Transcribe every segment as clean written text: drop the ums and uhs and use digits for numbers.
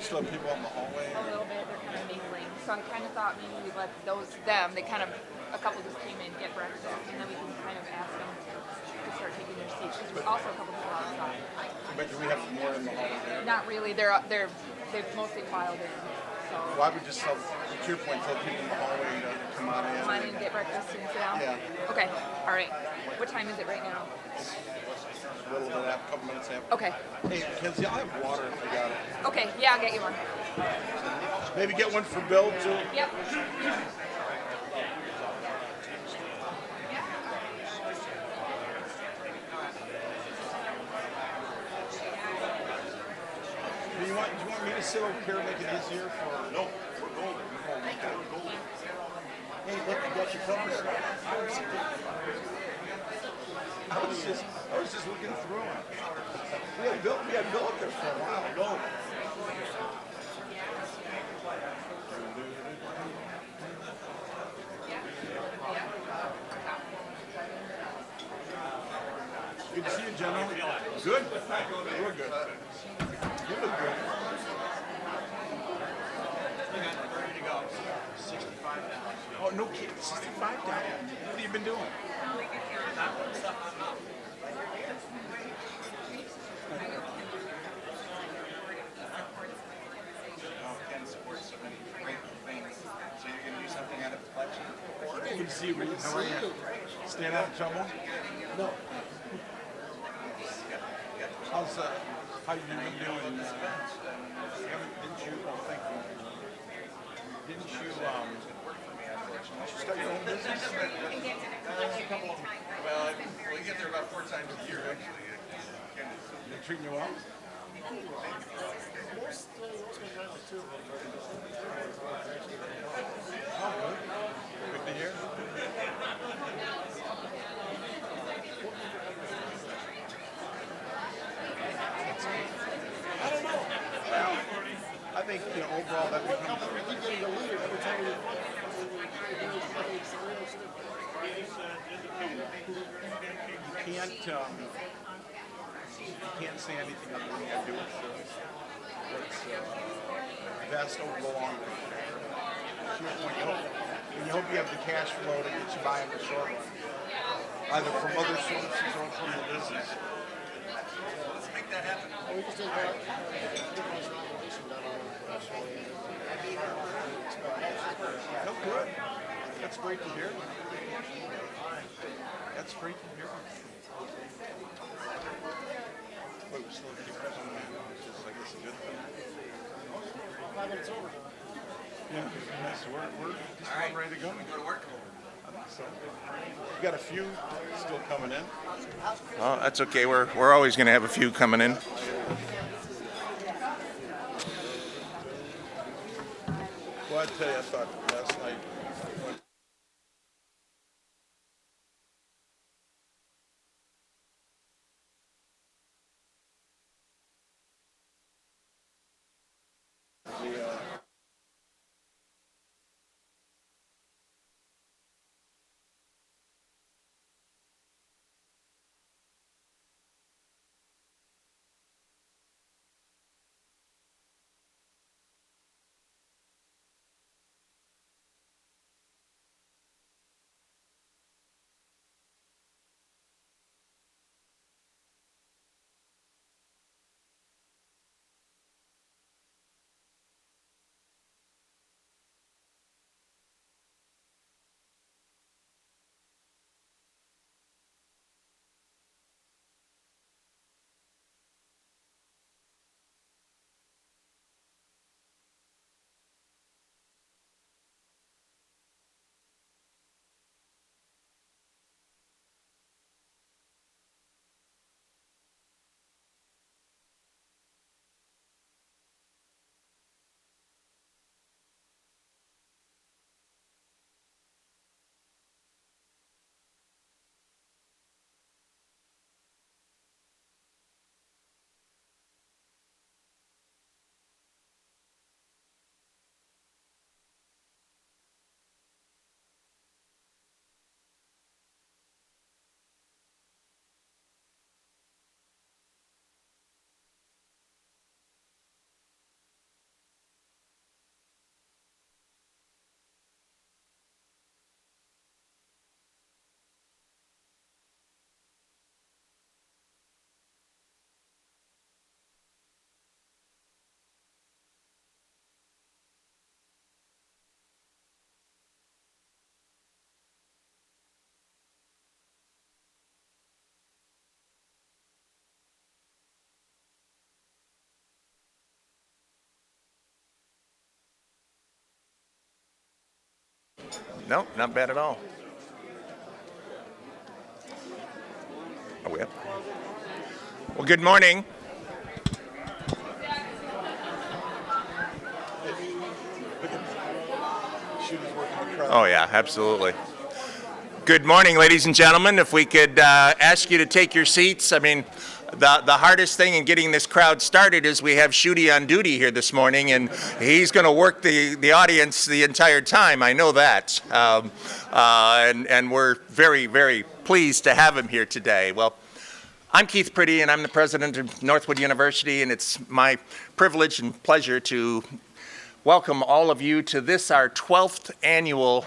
still have people out in the hallway? A little bit. They're kind of mingling. So I kind of thought maybe we'd let they kind of, a couple just came in, get breakfast, and then we can kind of ask them to start taking their seats. Because there's also a couple people outside. But do we have more in the hallway there? Not really. They've mostly filed in. So Well, I would just tell, to your point, tell people in the hallway to come on in. come on in and get breakfast and sit down? Yeah. Okay. All right. What time is it right now? A little bit after, a couple minutes after. Okay. Hey, Kenzie, I'll have water if you got it. Okay. Yeah, I'll get you one. Maybe get one for Bill, too? Yep. Do you want me to sit over here and make it easier for... No, we're golden. Hey, look, you got your covers. I was just looking through them. We had Bill up there for a while. No. Good to see you, General. Good. Real good. You look good. Ready to go. 65 down. Oh, no kidding. 65 down. What have you been doing? Ken supports so many great things. So you're going to do something out of the collection? Good to see you. How are you? Staying out of trouble? No. How you been doing? Didn't you? Oh, thank you. Didn't you start your own business? Well, we get there about 4 times a year, actually. They're treating you well? Oh, good. Good to hear. I don't know. Well, I think, overall that becomes... We keep getting the leader every time we... You can't say anything other than you got to do what's best over the long run. To your point, you hope you have the cash flow to get you by in the short run, either from other sources or from the business. Let's make that happen. We just did that. No, good. That's great to hear. That's great to hear. But we still keep pressing on, which is, I guess, a good thing. 5 minutes over. Yeah, so we're just about ready to go. We go to work. I think so. We got a few still coming in. Oh, that's okay. We're always going to have a few coming in. Well, I tell you, I thought last night. No, not bad at all. Are we up? Well, good morning. Oh, yeah, absolutely. Good morning, ladies and gentlemen. If we could ask you to take your seats. I mean, the hardest thing in getting this crowd started is we have Schuette on duty here this morning, and he's going to work the audience the entire time. I know that. And we're very, very pleased to have him here today. Well, I'm Keith Priddy, and I'm the president of Northwood University, and it's my privilege and pleasure to welcome all of you to this, our 12th annual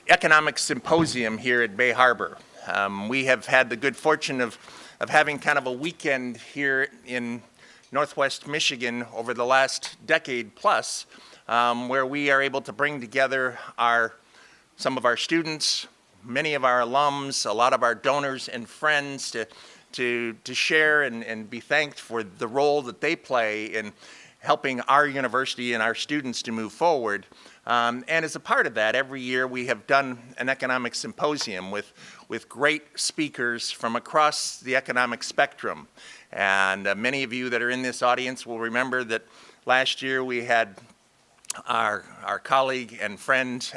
Economic Symposium here at Bay Harbor. We have had the good fortune of having kind of a weekend here in Northwest Michigan over the last decade plus, where we are able to bring together some of our students, many of our alums, a lot of our donors and friends to share and be thanked for the role that they play in helping our university and our students to move forward. And as a part of that, every year we have done an economic symposium with great speakers from across the economic spectrum. And many of you that are in this audience will remember that last year we had our colleague and friend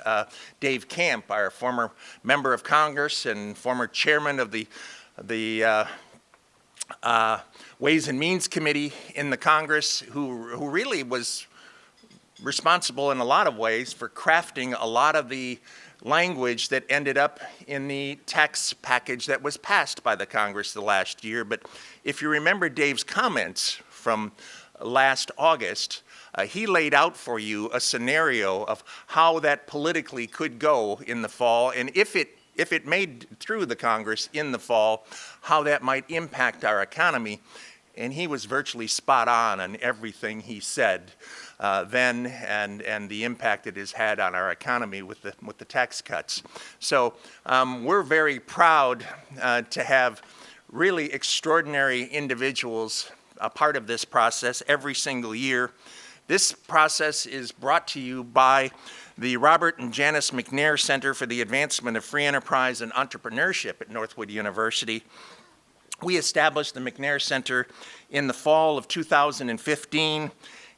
Dave Camp, our former member of Congress and former chairman of the Ways and Means Committee in the Congress, who really was responsible in a lot of ways for crafting a lot of the language that ended up in the tax package that was passed by the Congress the last year. But if you remember Dave's comments from last August, he laid out for you a scenario of how that politically could go in the fall, and if it made through the Congress in the fall, how that might impact our economy. And he was virtually spot on everything he said then and the impact it has had on our economy with the tax cuts. So we're very proud to have really extraordinary individuals a part of this process every single year. This process is brought to you by the Robert and Janice McNair Center for the Advancement of Free Enterprise and Entrepreneurship at Northwood University. We established the McNair Center in the fall of 2015,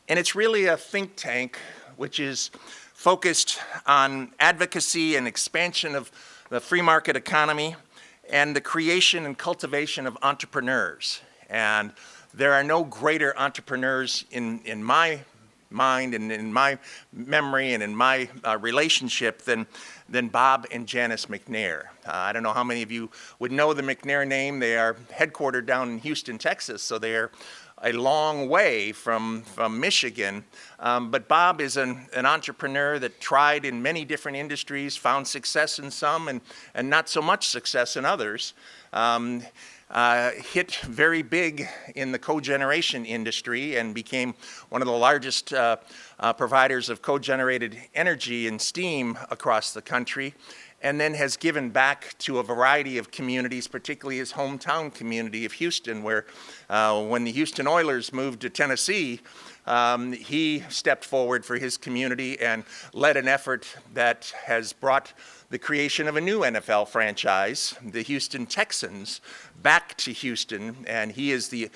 and it's really a think tank which is focused on advocacy and expansion of the free market economy and the creation and cultivation of entrepreneurs. And there are no greater entrepreneurs in my mind and in my memory and in my relationship than Bob and Janice McNair. I don't know how many of you would know the McNair name. They are headquartered down in Houston, Texas, so they are a long way from Michigan. But Bob is an entrepreneur that tried in many different industries, found success in some and not so much success in others. Hit very big in the cogeneration industry and became one of the largest providers of cogenerated energy and steam across the country, and then has given back to a variety of communities, particularly his hometown community of Houston, where when the Houston Oilers moved to Tennessee, he stepped forward for his community and led an effort that has brought the creation of a new NFL franchise, the Houston Texans, back to Houston, and he is the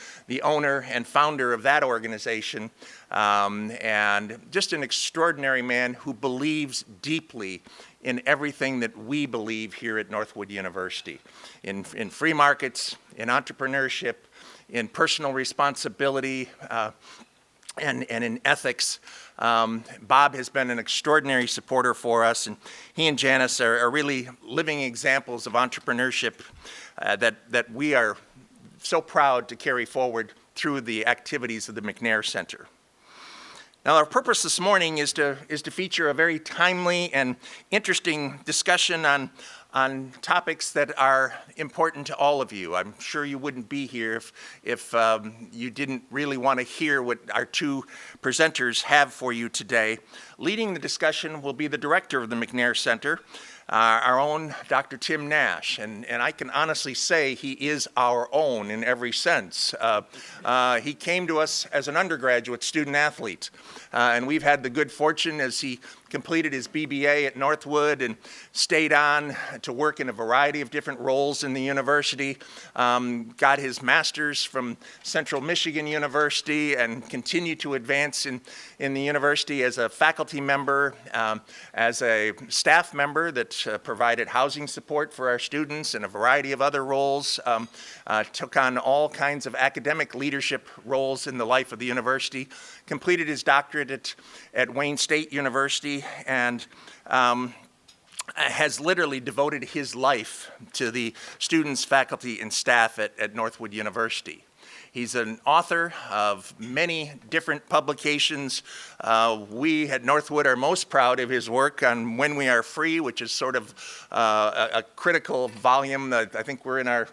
owner and founder of that organization, and just an extraordinary man who believes deeply in everything that we believe here at Northwood University, in free markets, in entrepreneurship, in personal responsibility, and in ethics. Bob has been an extraordinary supporter for us, and he and Janice are really living examples of entrepreneurship that we are so proud to carry forward through the activities of the McNair Center. Now, our purpose this morning is to feature a very timely and interesting discussion on topics that are important to all of you. I'm sure you wouldn't be here if you didn't really want to hear what our two presenters have for you today. Leading the discussion will be the director of the McNair Center, our own Dr. Tim Nash, and I can honestly say he is our own in every sense. He came to us as an undergraduate student athlete, and we've had the good fortune as he completed his BBA at Northwood and stayed on to work in a variety of different roles in the university, got his master's from Central Michigan University, and continued to advance in the university as a faculty member, as a staff member that provided housing support for our students and a variety of other roles, took on all kinds of academic leadership roles in the life of the university, completed his doctorate at Wayne State University, and has literally devoted his life to the students, faculty, and staff at Northwood University. He's an author of many different publications. We at Northwood are most proud of his work on When We Are Free, which is sort of a critical volume. I think we're in our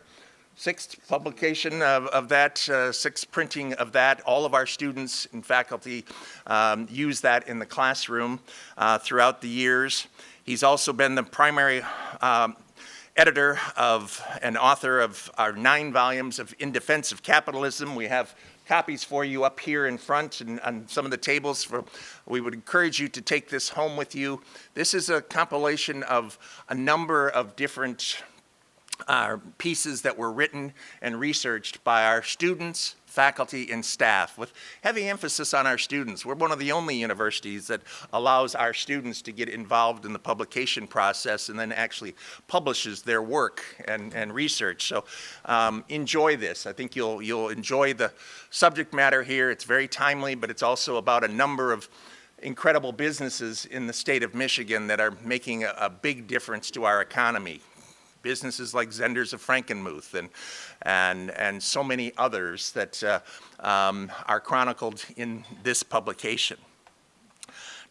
sixth publication of that, sixth printing of that. All of our students and faculty use that in the classroom throughout the years. He's also been the primary editor of and author of our 9 volumes of In Defense of Capitalism. We have copies for you up here in front and on some of the tables. We would encourage you to take this home with you. This is a compilation of a number of different pieces that were written and researched by our students, faculty, and staff, with heavy emphasis on our students. We're one of the only universities that allows our students to get involved in the publication process and then actually publishes their work and research. So enjoy this. I think you'll enjoy the subject matter here. It's very timely, but it's also about a number of incredible businesses in the state of Michigan that are making a big difference to our economy. Businesses like Zenders of Frankenmuth and so many others that are chronicled in this publication.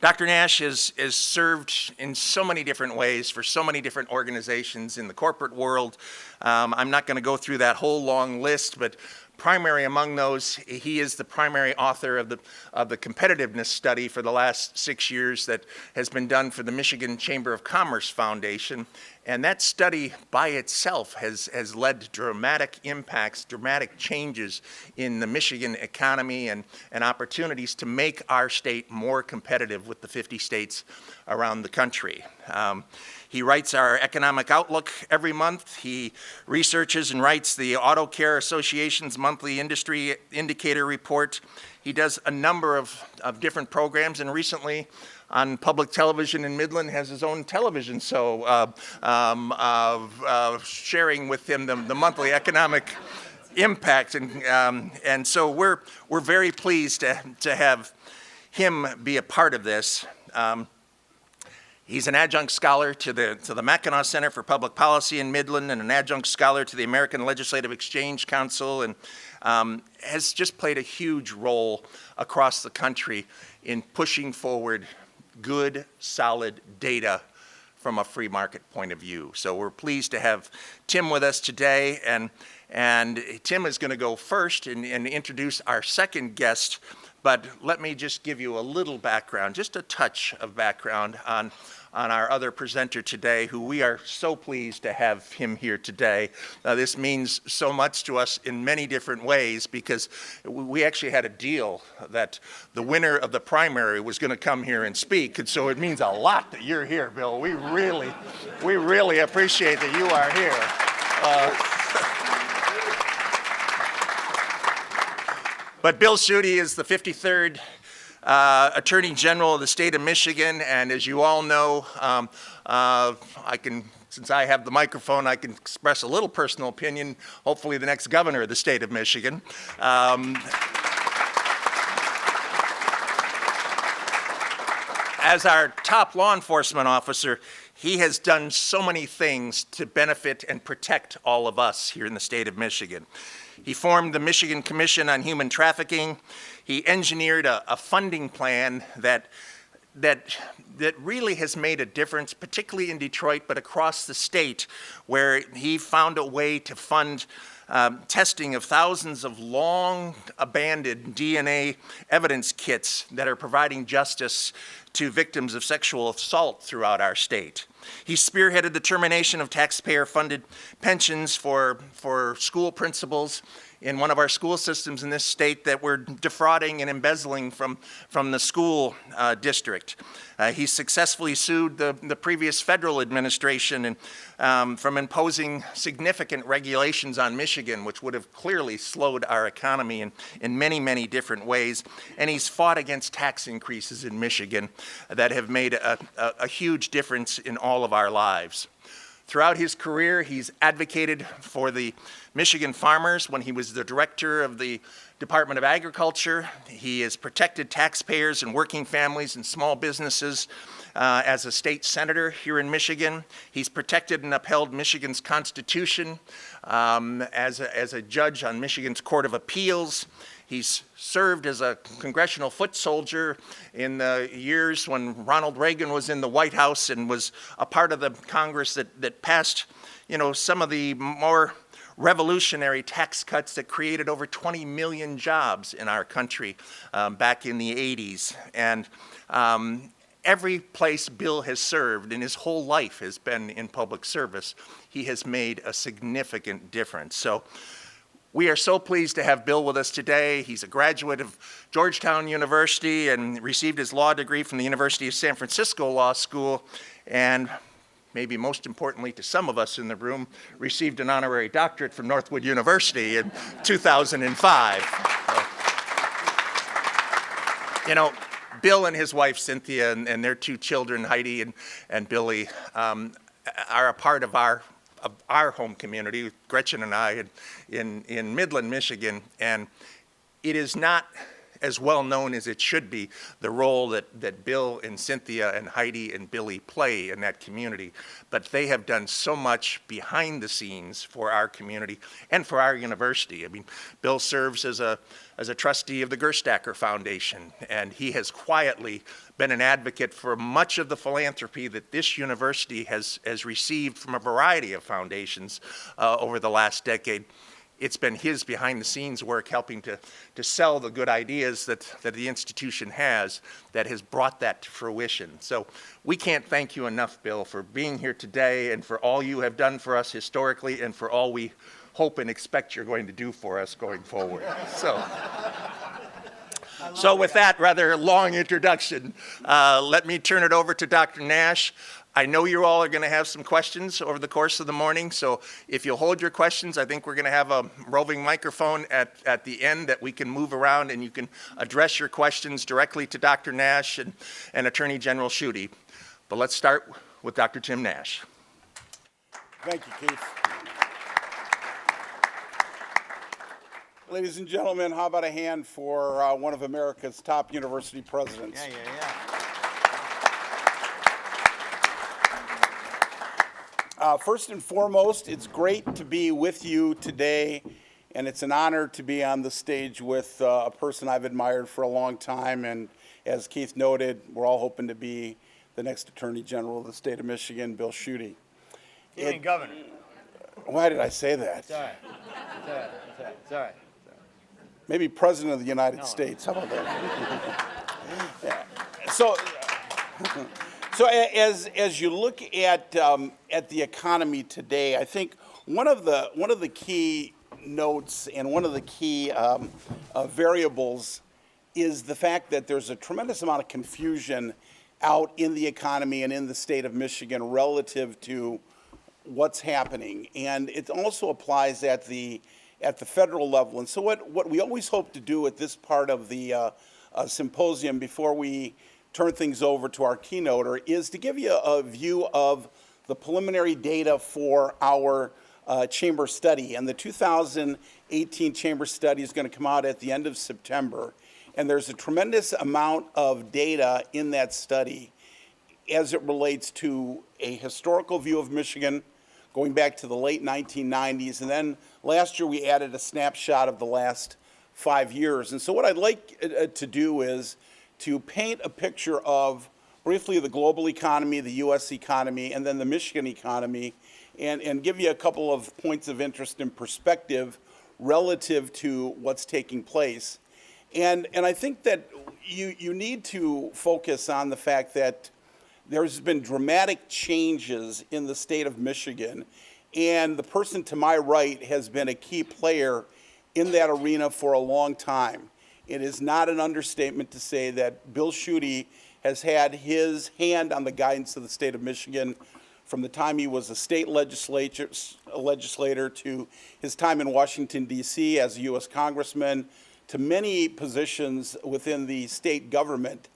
Dr. Nash has served in so many different ways for so many different organizations in the corporate world. I'm not going to go through that whole long list, but primary among those, he is the primary author of the competitiveness study for the last 6 years that has been done for the Michigan Chamber of Commerce Foundation. And that study by itself has led to dramatic impacts, dramatic changes in the Michigan economy and opportunities to make our state more competitive with the 50 states around the country. He writes our economic outlook every month. He researches and writes the Auto Care Association's monthly industry indicator report. He does a number of different programs, and recently on public television in Midland has his own television show sharing with him the monthly economic impact. And so we're very pleased to have him be a part of this. He's an adjunct scholar to the Mackinac Center for Public Policy in Midland and an adjunct scholar to the American Legislative Exchange Council, and has just played a huge role across the country in pushing forward good, solid data from a free market point of view. So we're pleased to have Tim with us today, and Tim is going to go first and introduce our second guest. But let me just give you a little background, just a touch of background on our other presenter today, who we are so pleased to have him here today. This means so much to us in many different ways because we actually had a deal that the winner of the primary was going to come here and speak, and so it means a lot that you're here, Bill. We really appreciate that you are here. But Bill Schuette is the 53rd Attorney General of the state of Michigan, and as you all know, since I have the microphone, I can express a little personal opinion, hopefully the next governor of the state of Michigan. As our top law enforcement officer, he has done so many things to benefit and protect all of us here in the state of Michigan. He formed the Michigan Commission on Human Trafficking. He engineered a funding plan that really has made a difference, particularly in Detroit, but across the state, where he found a way to fund testing of thousands of long abandoned DNA evidence kits that are providing justice to victims of sexual assault throughout our state. He spearheaded the termination of taxpayer-funded pensions for school principals in one of our school systems in this state that were defrauding and embezzling from the school district. He successfully sued the previous federal administration and from imposing significant regulations on Michigan, which would have clearly slowed our economy in many, many different ways. And he's fought against tax increases in Michigan that have made a huge difference in all of our lives. Throughout his career, he's advocated for the Michigan farmers when he was the director of the Department of Agriculture. He has protected taxpayers and working families and small businesses as a state senator here in Michigan. He's protected and upheld Michigan's Constitution as a judge on Michigan's Court of Appeals. He's served as a congressional foot soldier in the years when Ronald Reagan was in the White House and was a part of the Congress that passed, some of the more revolutionary tax cuts that created over 20 million jobs in our country back in the 80s. And every place Bill has served in his whole life has been in public service. He has made a significant difference. So we are so pleased to have Bill with us today. He's a graduate of Georgetown University and received his law degree from the University of San Francisco Law School, and maybe most importantly to some of us in the room, received an honorary doctorate from Northwood University in 2005. Bill and his wife Cynthia and their two children, Heidi and Billy, are a part of our home community, Gretchen and I, in Midland, Michigan, and it is not as well known as it should be, the role that Bill and Cynthia and Heidi and Billy play in that community. But they have done so much behind the scenes for our community and for our university. I mean, Bill serves as a trustee of the Gerstacker Foundation, and he has quietly been an advocate for much of the philanthropy that this university has received from a variety of foundations over the last decade. It's been his behind-the-scenes work helping to sell the good ideas that the institution has that has brought that to fruition. So we can't thank you enough, Bill, for being here today and for all you have done for us historically and for all we hope and expect you're going to do for us going forward. So with that rather long introduction, let me turn it over to Dr. Nash. I know you all are going to have some questions over the course of the morning, so if you'll hold your questions, I think we're going to have a roving microphone at the end that we can move around and you can address your questions directly to Dr. Nash and Attorney General Schuette. But let's start with Dr. Tim Nash. Thank you, Keith. Ladies and gentlemen, how about a hand for one of America's top university presidents? Yeah. First and foremost, it's great to be with you today, and it's an honor to be on the stage with a person I've admired for a long time, and as Keith noted, we're all hoping to be the next Attorney General of the state of Michigan, Bill Schuette. You mean governor. Why did I say that? It's all right. Maybe President of the United States. How about that? Yeah. So as you look at the economy today, I think one of the key notes and one of the key variables is the fact that there's a tremendous amount of confusion out in the economy and in the state of Michigan relative to what's happening, and it also applies at the federal level. And so what we always hope to do at this part of the symposium before we turn things over to our keynoter is to give you a view of the preliminary data for our chamber study. And the 2018 chamber study is going to come out at the end of September. And there's a tremendous amount of data in that study as it relates to a historical view of Michigan going back to the late 1990s. And then last year we added a snapshot of the last 5 years. And so what I'd like to do is to paint a picture of briefly the global economy, the U.S. economy, and then the Michigan economy, and give you a couple of points of interest and perspective relative to what's taking place. And I think that you need to focus on the fact that there's been dramatic changes in the state of Michigan, and the person to my right has been a key player in that arena for a long time. It is not an understatement to say that Bill Schuette has had his hand on the guidance of the state of Michigan from the time he was a state legislator to his time in Washington, D.C. as a U.S. congressman, to many positions within the state government.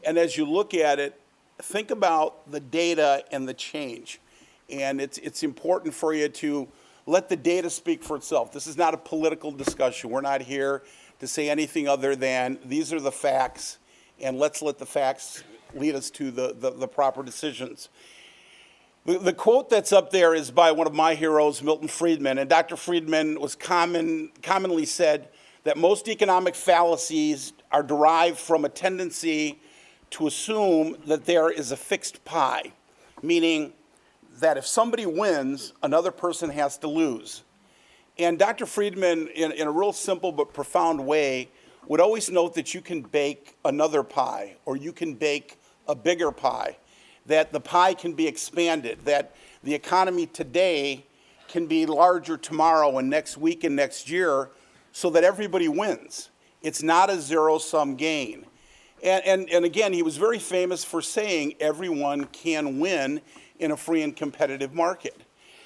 And as you look at it, think about the data and the change. And it's important for you to let the data speak for itself. This is not a political discussion. We're not here to say anything other than these are the facts, and let's let the facts lead us to the proper decisions. The quote that's up there is by one of my heroes, Milton Friedman, and Dr. Friedman was commonly said that most economic fallacies are derived from a tendency to assume that there is a fixed pie, meaning that if somebody wins, another person has to lose. And Dr. Friedman, in a real simple but profound way, would always note that you can bake another pie, or you can bake a bigger pie, that the pie can be expanded, that the economy today can be larger tomorrow and next week and next year, so that everybody wins. It's not a zero-sum game. And again, he was very famous for saying everyone can win in a free and competitive market.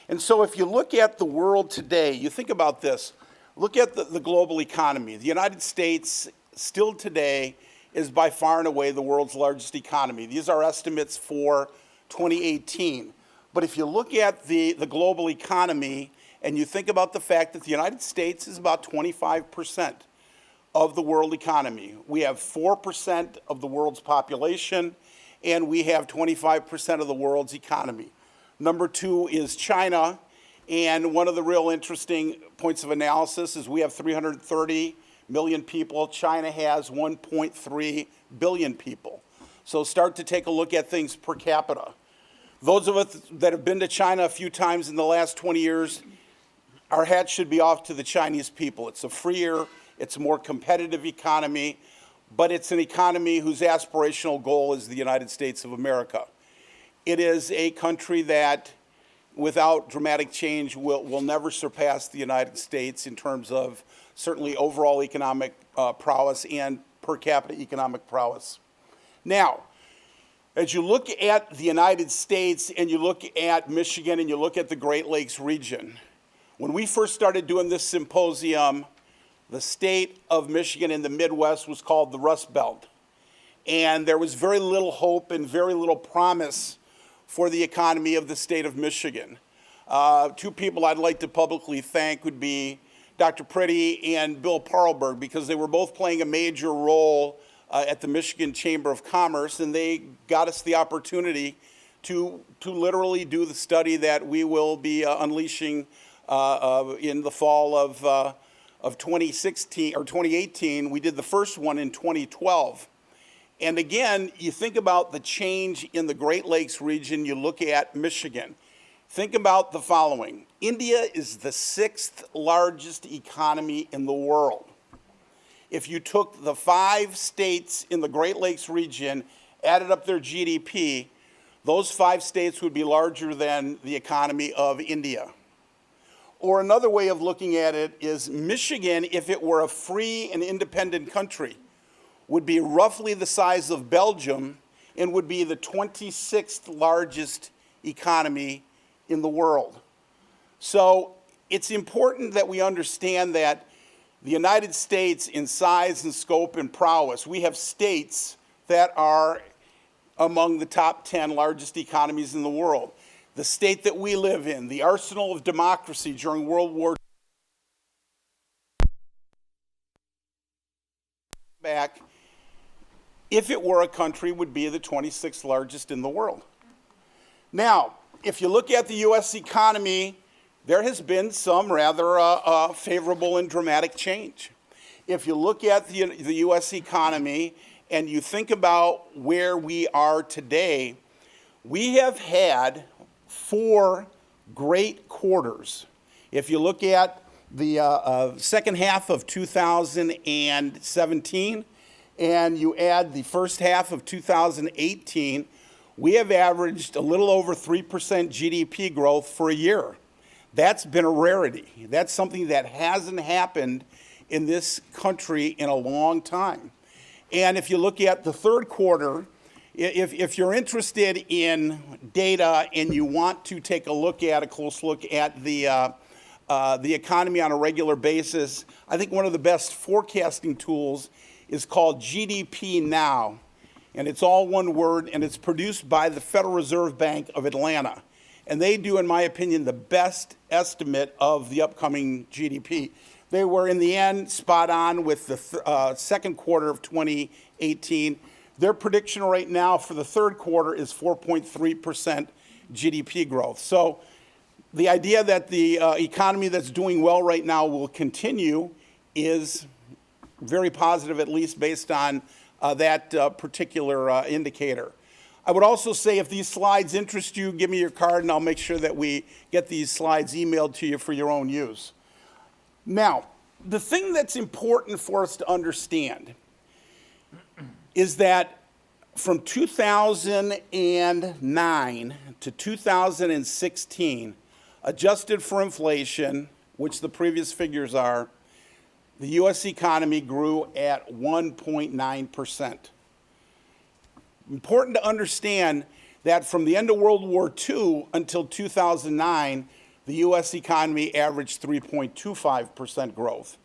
And so if you look at the world today, you think about this, look at the global economy. The United States still today is by far and away the world's largest economy. These are estimates for 2018. But if you look at the global economy and you think about the fact that the United States is about 25% of the world economy. We have 4% of the world's population, and we have 25% of the world's economy. Number two is China, and one of the real interesting points of analysis is we have 330 million people. China has 1.3 billion people. So start to take a look at things per capita. Those of us that have been to China a few times in the last 20 years, our hat should be off to the Chinese people. It's a freer, it's a more competitive economy, but it's an economy whose aspirational goal is the United States of America. It is a country that, without dramatic change, will never surpass the United States in terms of certainly overall economic prowess and per capita economic prowess. Now, as you look at the United States and you look at Michigan and you look at the Great Lakes region, when we first started doing this symposium, the state of Michigan in the Midwest was called the Rust Belt. And there was very little hope and very little promise for the economy of the state of Michigan. Two people I'd like to publicly thank would be Dr. Pretty and Bill Parlberg, because they were both playing a major role at the Michigan Chamber of Commerce, and they got us the opportunity to literally do the study that we will be unleashing in the fall of 2016 or 2018. We did the first one in 2012. And again, you think about the change in the Great Lakes region, you look at Michigan. Think about the following. India is the 6th largest economy in the world. If you took the 5 states in the Great Lakes region, added up their GDP, those 5 states would be larger than the economy of India. Or another way of looking at it is Michigan, if it were a free and independent country, would be roughly the size of Belgium and would be the 26th largest economy in the world. So it's important that we understand that the United States, in size and scope and prowess, we have states that are among the top 10 largest economies in the world. The state that we live in, the arsenal of democracy during World War II, back, if it were a country, would be the 26th largest in the world. Now, if you look at the U.S. economy, there has been some rather favorable and dramatic change. If you look at the U.S. economy and you think about where we are today, we have had 4 great quarters. If you look at the second half of 2017 and you add the first half of 2018, we have averaged a little over 3% GDP growth for a year. That's been a rarity. That's something that hasn't happened in this country in a long time. And if you look at the third quarter, if you're interested in data and you want to take a close look at the economy on a regular basis, I think one of the best forecasting tools is called GDP Now. And it's all one word, and it's produced by the Federal Reserve Bank of Atlanta. And they do, in my opinion, the best estimate of the upcoming GDP. They were, in the end, spot on with the second quarter of 2018. Their prediction right now for the third quarter is 4.3% GDP growth. So the idea that the economy that's doing well right now will continue is very positive, at least based on that particular indicator. I would also say if these slides interest you, give me your card and I'll make sure that we get these slides emailed to you for your own use. Now, the thing that's important for us to understand is that from 2009 to 2016, adjusted for inflation, which the previous figures are, the U.S. economy grew at 1.9%. Important to understand that from the end of World War II until 2009, the U.S. economy averaged 3.25% growth.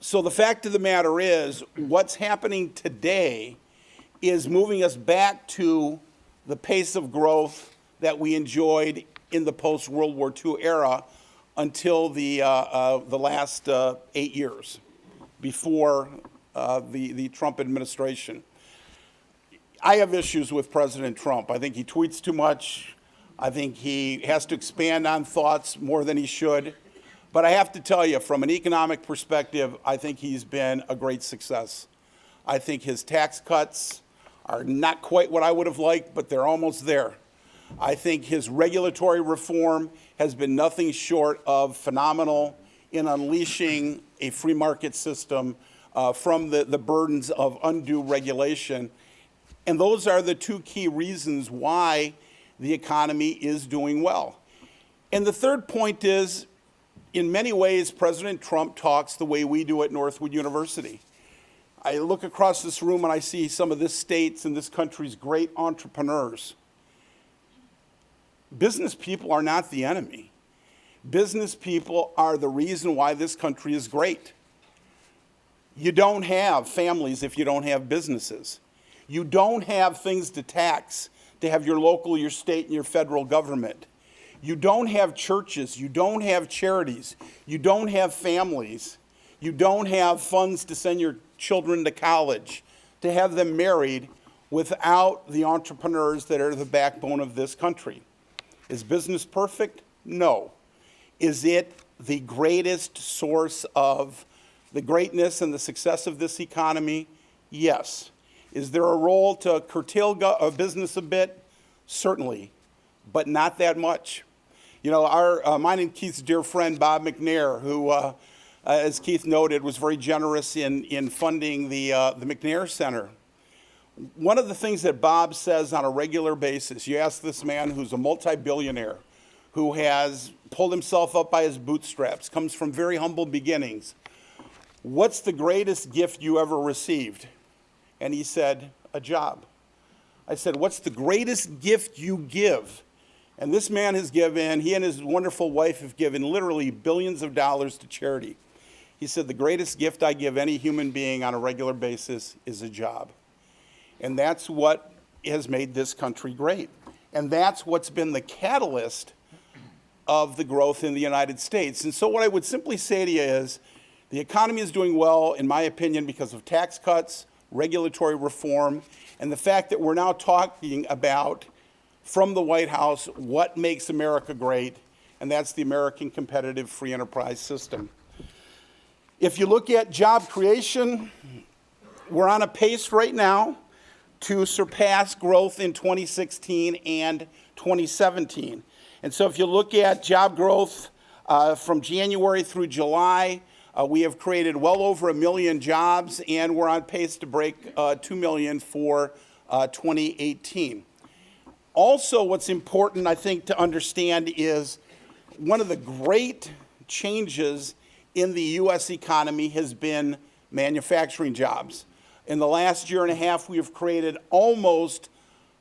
So the fact of the matter is, what's happening today is moving us back to the pace of growth that we enjoyed in the post-World War II era until the last 8 years before the Trump administration. I have issues with President Trump. I think he tweets too much. I think he has to expand on thoughts more than he should. But I have to tell you, from an economic perspective, I think he's been a great success. I think his tax cuts are not quite what I would have liked, but they're almost there. I think his regulatory reform has been nothing short of phenomenal in unleashing a free market system from the burdens of undue regulation. And those are the two key reasons why the economy is doing well. And the third point is, in many ways, President Trump talks the way we do at Northwood University. I look across this room and I see some of this state's and this country's great entrepreneurs. Business people are not the enemy. Business people are the reason why this country is great. You don't have families if you don't have businesses. You don't have things to tax to have your local, your state, and your federal government. You don't have churches. You don't have charities. You don't have families. You don't have funds to send your children to college, to have them married without the entrepreneurs that are the backbone of this country. Is business perfect? No. Is it the greatest source of the greatness and the success of this economy? Yes. Is there a role to curtail business a bit? Certainly, but not that much. You know, mine and Keith's dear friend, Bob McNair, who, as Keith noted, was very generous in funding the McNair Center. One of the things that Bob says on a regular basis, you ask this man who's a multi-billionaire, who has pulled himself up by his bootstraps, comes from very humble beginnings, what's the greatest gift you ever received? And he said, a job. I said, what's the greatest gift you give? And this man has given, he and his wonderful wife have given literally billions of dollars to charity. He said, the greatest gift I give any human being on a regular basis is a job. And that's what has made this country great. And that's what's been the catalyst of the growth in the United States. And so what I would simply say to you is, the economy is doing well, in my opinion, because of tax cuts, regulatory reform, and the fact that we're now talking about, from the White House, what makes America great, and that's the American competitive free enterprise system. If you look at job creation, we're on a pace right now to surpass growth in 2016 and 2017. And so if you look at job growth from January through July, We have created well over 1 million jobs, and we're on pace to break 2 million for 2018. Also, what's important, I think, to understand is one of the great changes in the U.S. economy has been manufacturing jobs. In the last year and a half, we have created almost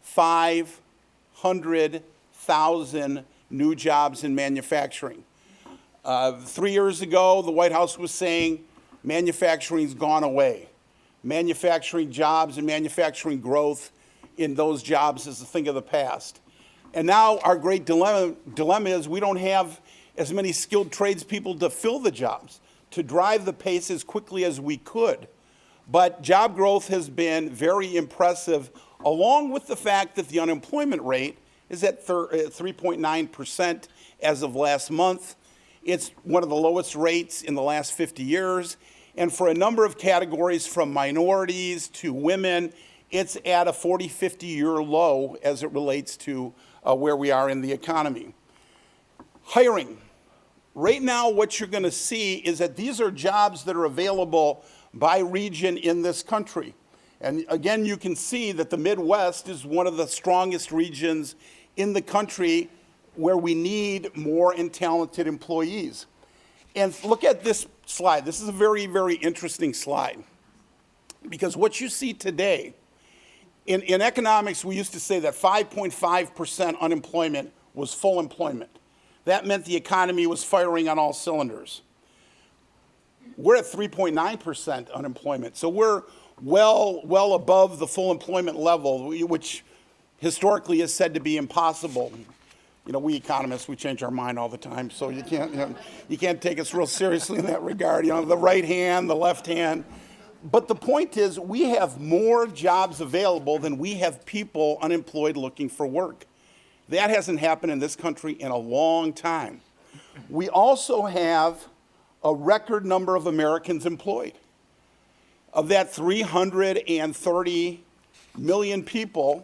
500,000 new jobs in manufacturing. 3 years ago, the White House was saying manufacturing's gone away. Manufacturing jobs and manufacturing growth in those jobs is a thing of the past. And now our great dilemma is we don't have as many skilled tradespeople to fill the jobs, to drive the pace as quickly as we could. But job growth has been very impressive, along with the fact that the unemployment rate is at 3.9% as of last month. It's one of the lowest rates in the last 50 years. And for a number of categories, from minorities to women, it's at a 40, 50-year low as it relates to where we are in the economy. Hiring. Right now, what you're going to see is that these are jobs that are available by region in this country. And again, you can see that the Midwest is one of the strongest regions in the country where we need more and talented employees. And look at this slide. This is a very, very interesting slide. Because what you see today, in economics, we used to say that 5.5% unemployment was full employment. That meant the economy was firing on all cylinders. We're at 3.9% unemployment. So we're well above the full employment level, which historically is said to be impossible. You know, we economists, we change our mind all the time, so you can't take us real seriously in that regard. You know, the right hand, the left hand. But the point is, we have more jobs available than we have people unemployed looking for work. That hasn't happened in this country in a long time. We also have a record number of Americans employed. Of that 330 million people,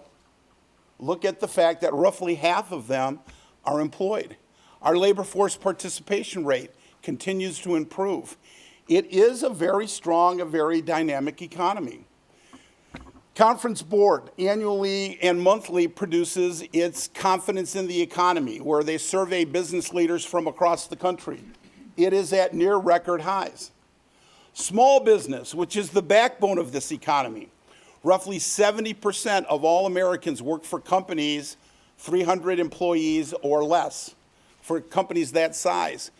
look at the fact that roughly half of them are employed. Our labor force participation rate continues to improve. It is a very strong, a very dynamic economy. Conference Board annually and monthly produces its Confidence in the Economy, where they survey business leaders from across the country. It is at near record highs. Small business, which is the backbone of this economy, roughly 70% of all Americans work for companies 300 employees or less, for companies that size.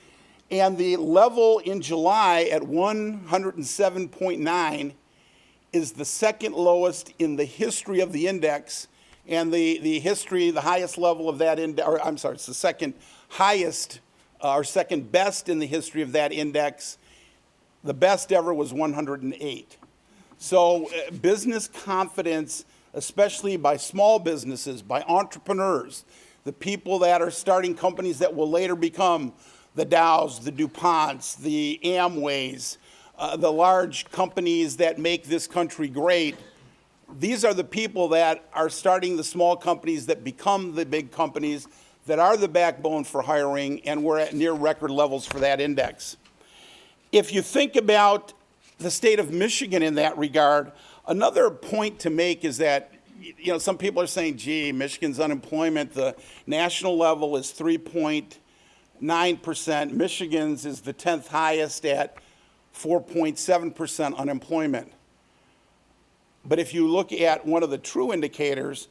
And the level in July at 107.9 is the second lowest in the history of the index, and the highest level of that index, or I'm sorry, it's the second highest or second best in the history of that index. The best ever was 108. So business confidence, especially by small businesses, by entrepreneurs, the people that are starting companies that will later become the Dows, the DuPonts, the Amways, the large companies that make this country great. These are the people that are starting the small companies that become the big companies that are the backbone for hiring, and we're at near record levels for that index. If you think about the state of Michigan in that regard, another point to make is that, you know, some people are saying, gee, Michigan's unemployment, the national level is 3.9%. Michigan's is the 10th highest at 4.7% unemployment. But if you look at one of the true indicators,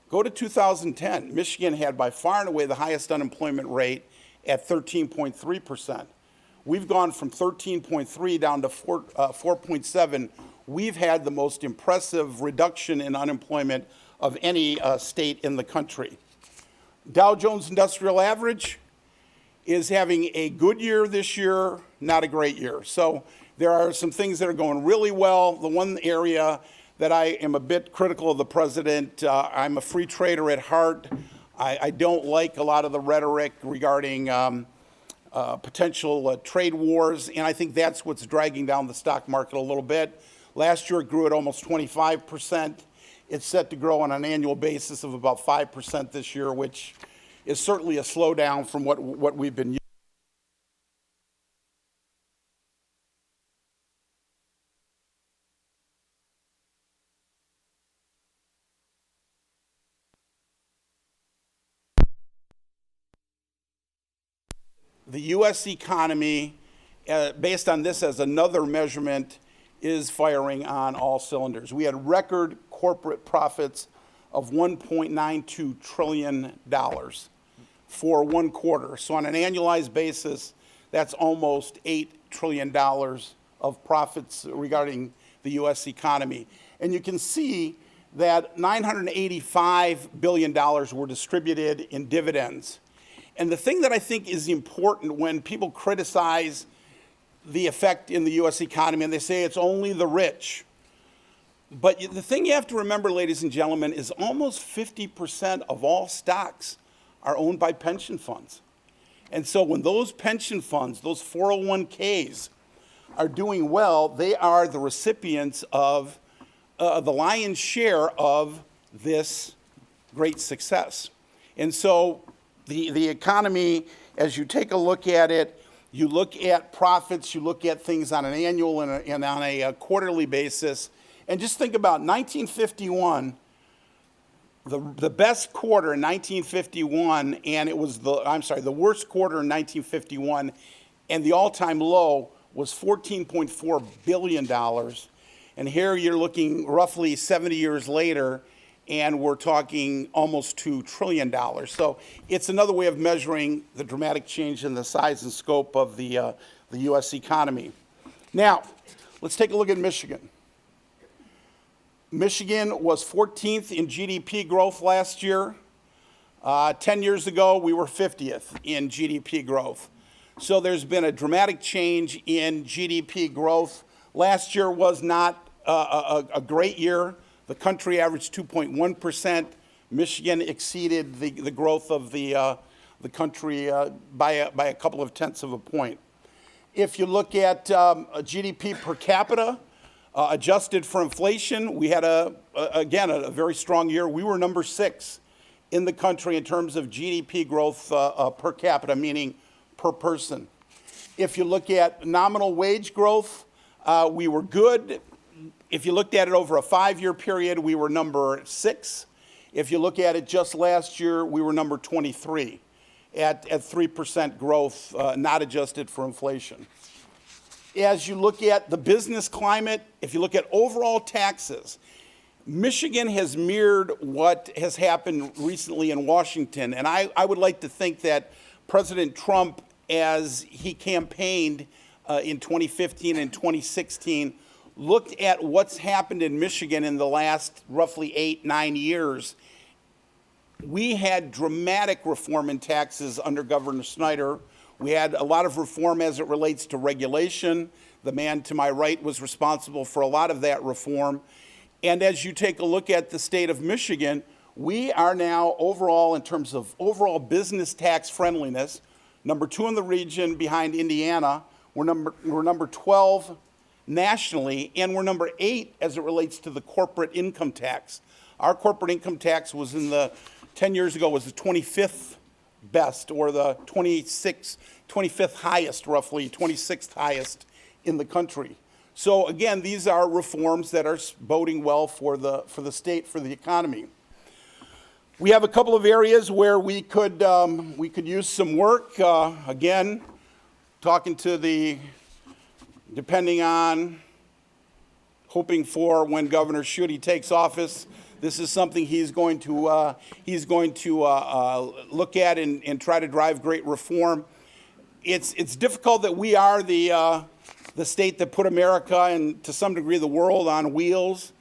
go to 2010. Michigan had by far and away the highest unemployment rate at 13.3%. We've gone from 13.3 down to 4.7. We've had the most impressive reduction in unemployment of any state in the country. Dow Jones Industrial Average is having a good year this year, not a great year. So there are some things that are going really well. The one area that I am a bit critical of the president, I'm a free trader at heart. I don't like a lot of the rhetoric regarding potential trade wars, and I think that's what's dragging down the stock market a little bit. Last year it grew at almost 25%. It's set to grow on an annual basis of about 5% this year, which is certainly a slowdown from what we've been used the U.S. economy, based on this as another measurement, is firing on all cylinders. We had record corporate profits of $1.92 trillion for 1 quarter. So on an annualized basis, that's almost $8 trillion of profits regarding the U.S. economy. And you can see that $985 billion were distributed in dividends. And the thing that I think is important when people criticize the effect in the U.S. economy, and they say it's only the rich. But the thing you have to remember, ladies and gentlemen, is almost 50% of all stocks are owned by pension funds. And so when those pension funds, those 401ks, are doing well, they are the recipients of the lion's share of this great success. And so the economy, as you take a look at it, you look at profits, you look at things on an annual and on a quarterly basis, and just think about 1951, the best quarter in 1951, and it was the worst quarter in 1951, and the all-time low was $14.4 billion. And here you're looking roughly 70 years later, and we're talking almost $2 trillion. So it's another way of measuring the dramatic change in the size and scope of the U.S. economy. Now, let's take a look at Michigan. Michigan was 14th in GDP growth last year. 10 years ago, we were 50th in GDP growth. So there's been a dramatic change in GDP growth. Last year was not a great year. The country averaged 2.1%. Michigan exceeded the growth of the country by a couple of tenths of a point. If you look at GDP per capita, adjusted for inflation, we had, again, a very strong year. We were number 6 in the country in terms of GDP growth per capita, meaning per person. If you look at nominal wage growth, we were good. If you looked at it over a 5-year period, we were number 6. If you look at it just last year, we were number 23 at 3% growth, not adjusted for inflation. As you look at the business climate, if you look at overall taxes, Michigan has mirrored what has happened recently in Washington. And I would like to think that President Trump, as he campaigned in 2015 and 2016, looked at what's happened in Michigan in the last roughly 8-9 years. We had dramatic reform in taxes under Governor Snyder. We had a lot of reform as it relates to regulation. The man to my right was responsible for a lot of that reform. And as you take a look at the state of Michigan, we are now overall, in terms of overall business tax friendliness, number 2 in the region behind Indiana. We're number 12 nationally, and we're number 8 as it relates to the corporate income tax. Our corporate income tax was 10 years ago, was the 25th best, or the 25th highest, roughly, 26th highest in the country. So again, these are reforms that are boding well for the state, for the economy. We have a couple of areas where we could use some work. Again, talking to depending on, hoping for when Governor Schuette takes office, this is something he's going to look at and try to drive great reform. It's difficult that we are the state that put America and to some degree the world on wheels.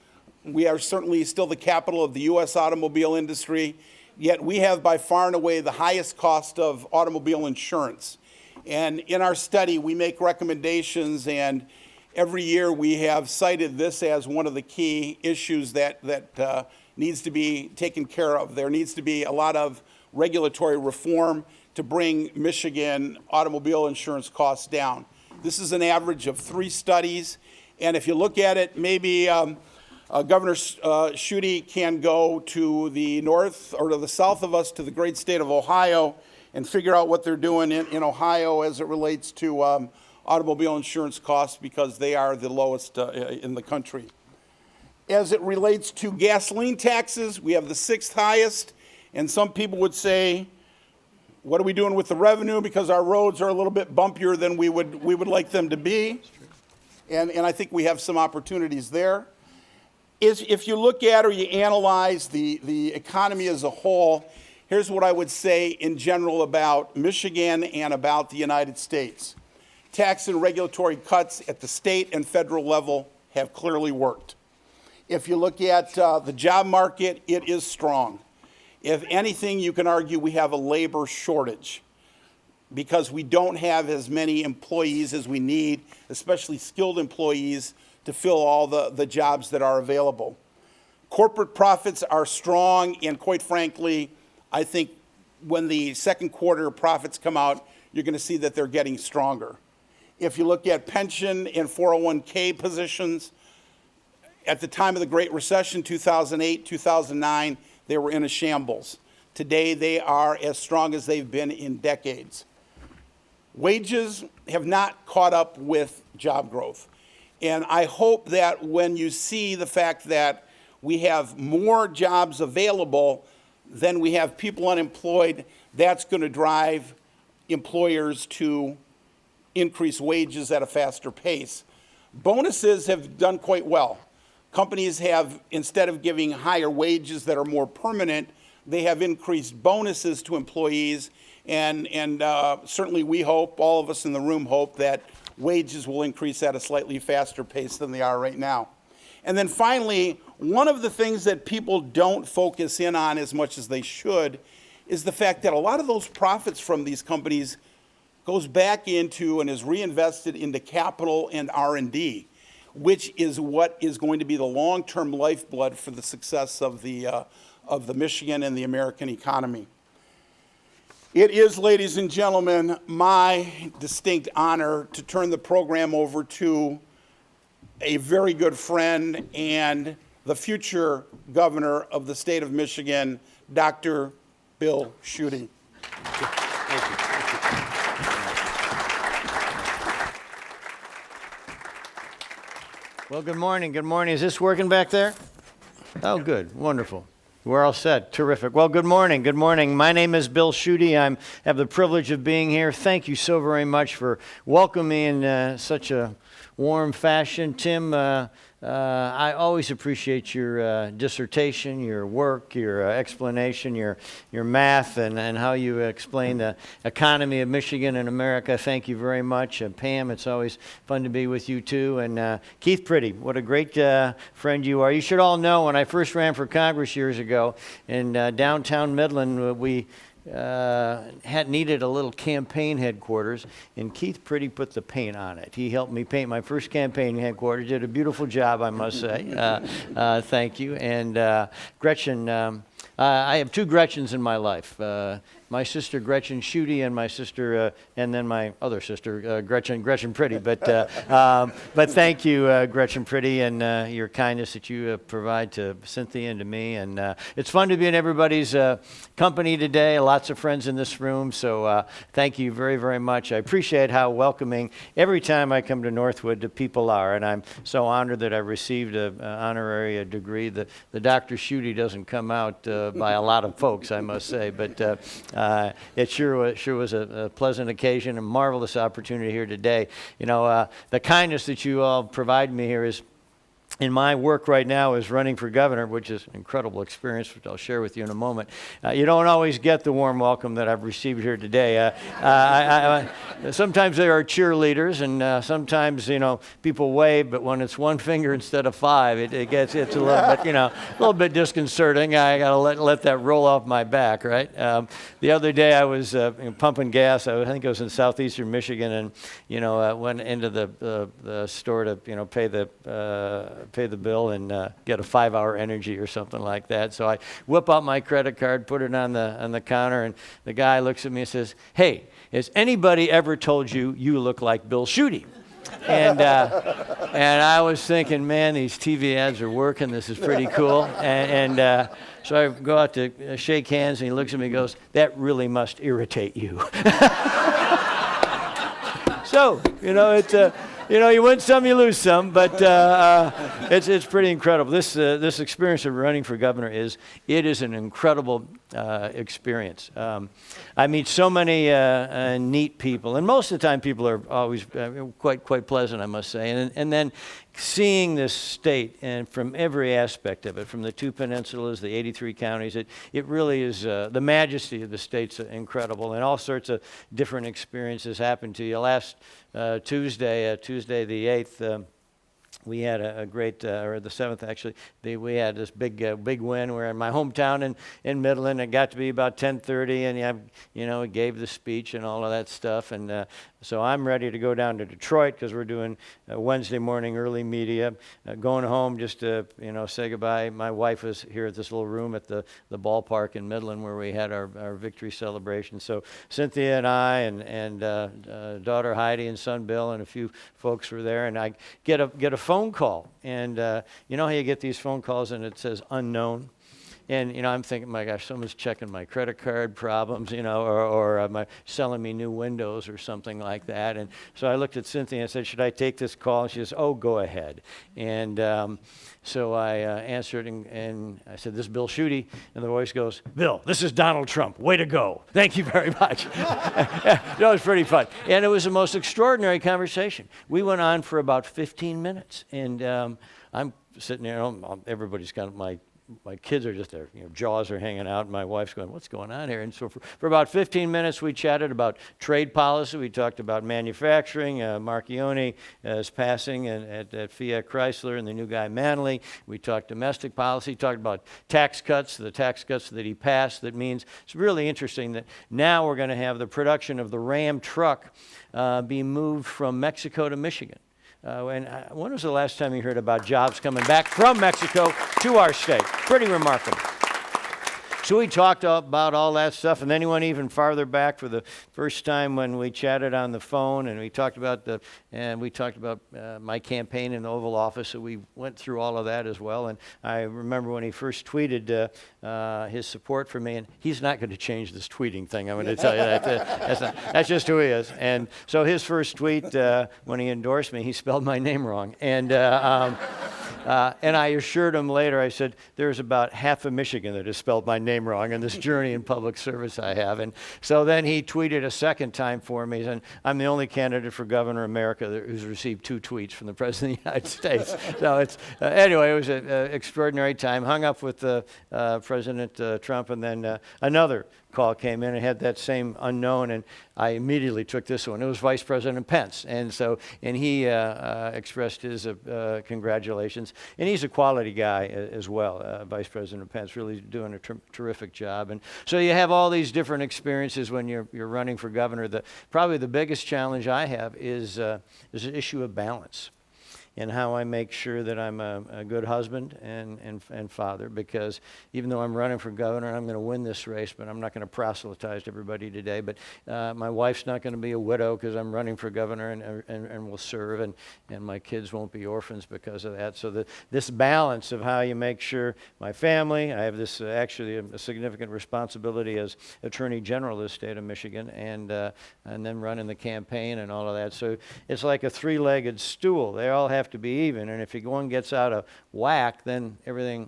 We are certainly still the capital of the U.S. automobile industry, yet we have by far and away the highest cost of automobile insurance. And in our study, we make recommendations, and every year we have cited this as one of the key issues that needs to be taken care of. There needs to be a lot of regulatory reform to bring Michigan automobile insurance costs down. This is an average of 3 studies, and if you look at it, maybe Governor Schuette can go to the north or to the south of us to the great state of Ohio and figure out what they're doing in Ohio as it relates to automobile insurance costs, because they are the lowest in the country. As it relates to gasoline taxes, we have the 6th highest, and some people would say What are we doing with the revenue? Because our roads are a little bit bumpier than we would like them to be. And I think we have some opportunities there. If you look at or you analyze the economy as a whole, here's what I would say in general about Michigan and about the United States. Tax and regulatory cuts at the state and federal level have clearly worked. If you look at the job market, it is strong. If anything, you can argue we have a labor shortage because we don't have as many employees as we need, especially skilled employees, to fill all the jobs that are available. Corporate profits are strong, and quite frankly, I think when the second quarter profits come out, you're going to see that they're getting stronger. If you look at pension and 401k positions, at the time of the Great Recession, 2008, 2009, they were in a shambles. Today, they are as strong as they've been in decades. Wages have not caught up with job growth. And I hope that when you see the fact that we have more jobs available than we have people unemployed, that's going to drive employers to increase wages at a faster pace. Bonuses have done quite well. Companies have, instead of giving higher wages that are more permanent, they have increased bonuses to employees. And certainly we hope, all of us in the room hope, that wages will increase at a slightly faster pace than they are right now. And then finally, one of the things that people don't focus in on as much as they should is the fact that a lot of those profits from these companies goes back into and is reinvested into capital and R&D, which is what is going to be the long-term lifeblood for the success of the Michigan and the American economy. It is, ladies and gentlemen, my distinct honor to turn the program over to a very good friend and the future governor of the state of Michigan, Dr. Bill Schuette. Well, good morning. Good morning. Is this working back there? Oh, good. Wonderful. We're all set. Terrific. Well, good morning. Good morning. My name is Bill Schuette. I have the privilege of being here. Thank you so very much for welcoming me in such a warm fashion. Tim, I always appreciate your dissertation, your work, your explanation, your math, and how you explain the economy of Michigan and America. Thank you very much. Pam, it's always fun to be with you too. And Keith Pretty, what a great friend you are. You should all know when I first ran for Congress years ago in downtown Midland, we had needed a little campaign headquarters, and Keith Pretty put the paint on it. He helped me paint my first campaign headquarters. Did a beautiful job, I must say. Thank you. And Gretchen, I have two Gretchens in my life. My sister Gretchen Schuette and my sister, and then my other sister Gretchen Pretty. But thank you, Gretchen Pretty, and your kindness that you provide to Cynthia and to me. And it's fun to be in everybody's company today. Lots of friends in this room. So thank you very, very much. I appreciate how welcoming every time I come to Northwood the people are, and I'm so honored that I received an honorary degree. The Dr. Schuette doesn't come out by a lot of folks, I must say, but. It sure was a pleasant occasion, a marvelous opportunity here today. You know, the kindness that you all provide me here is, in my work right now is running for governor, which is an incredible experience, which I'll share with you in a moment. You don't always get the warm welcome that I've received here today. Sometimes there are cheerleaders, and sometimes, you know, people wave, but when it's one finger instead of five, it's a little bit, a little bit disconcerting. I got to let that roll off my back, right? The other day I was pumping gas. I think I was in southeastern Michigan, and went into the store to pay the bill and get a 5-hour energy or something like that. So I whip out my credit card, put it on the counter, and the guy looks at me and says, "Hey, has anybody ever told you you look like Bill Schuette?" And I was thinking, man, these TV ads are working. This is pretty cool. And so I go out to shake hands, and he looks at me and goes, "That really must irritate you." So, it's you win some, you lose some, but it's pretty incredible. This experience of running for governor is an incredible experience. I meet so many neat people, and most of the time people are always quite pleasant, I must say. And then seeing this state, and from every aspect of it, from the two peninsulas, the 83 counties, it really is, the majesty of the state's incredible, and all sorts of different experiences happen to you. Last Tuesday the 8th, we had a great, or the 7th actually, we had this big win. We're in my hometown in Midland. It got to be about 10:30, and we gave the speech and all of that stuff. And so I'm ready to go down to Detroit because we're doing Wednesday morning early media. Going home just to say goodbye. My wife was here at this little room at the ballpark in Midland where we had our victory celebration. So Cynthia and I and daughter Heidi and son Bill and a few folks were there, and I get a phone call, and you know how you get these phone calls and it says unknown, and I'm thinking, my gosh, someone's checking my credit card problems, or selling me new windows or something like that. And so I looked at Cynthia and I said, should I take this call? And she says, oh, go ahead. And so I answered, and I said, this is Bill Schuette, and the voice goes, Bill, this is Donald Trump. Way to go. Thank you very much. That was pretty fun. And it was the most extraordinary conversation. We went on for about 15 minutes, and I'm sitting there, everybody's got my kids are just there, jaws are hanging out, and my wife's going, what's going on here? And so for about 15 minutes, we chatted about trade policy. We talked about manufacturing. Marchione is passing at Fiat Chrysler, and the new guy, Manley. We talked domestic policy, talked about tax cuts, the tax cuts that he passed. That means it's really interesting that now we're going to have the production of the Ram truck be moved from Mexico to Michigan. When was the last time you heard about jobs coming back from Mexico to our state? Pretty remarkable. So we talked about all that stuff, and then he went even farther back for the first time when we chatted on the phone, and we talked about my campaign in the Oval Office. So we went through all of that as well. And I remember when he first tweeted his support for me, and he's not going to change this tweeting thing. I'm going to tell you that. That's just who he is. And so his first tweet when he endorsed me, he spelled my name wrong, and I assured him later. I said, there's about half of Michigan that has spelled my name wrong in this journey in public service I have. And so then he tweeted a second time for me, and I'm the only candidate for governor of America who's received 2 tweets from the President of the United States. So it's, anyway, it was an extraordinary time. Hung up with President Trump, and then another call came in and had that same unknown, and I immediately took this one. It was Vice President Pence, and he expressed his congratulations, and he's a quality guy as well. Vice President Pence really doing a terrific job, and so you have all these different experiences when you're running for governor. Probably the biggest challenge I have is an issue of balance, and how I make sure that I'm a good husband and father, because even though I'm running for governor, I'm going to win this race, but I'm not going to proselytize to everybody today. But my wife's not going to be a widow because I'm running for governor and will serve, and my kids won't be orphans because of that. So this balance of how you make sure my family, I have this actually a significant responsibility as Attorney General of the state of Michigan, and then running the campaign and all of that. So it's like a 3-legged stool. They all have to be even, and if one gets out of whack, then everything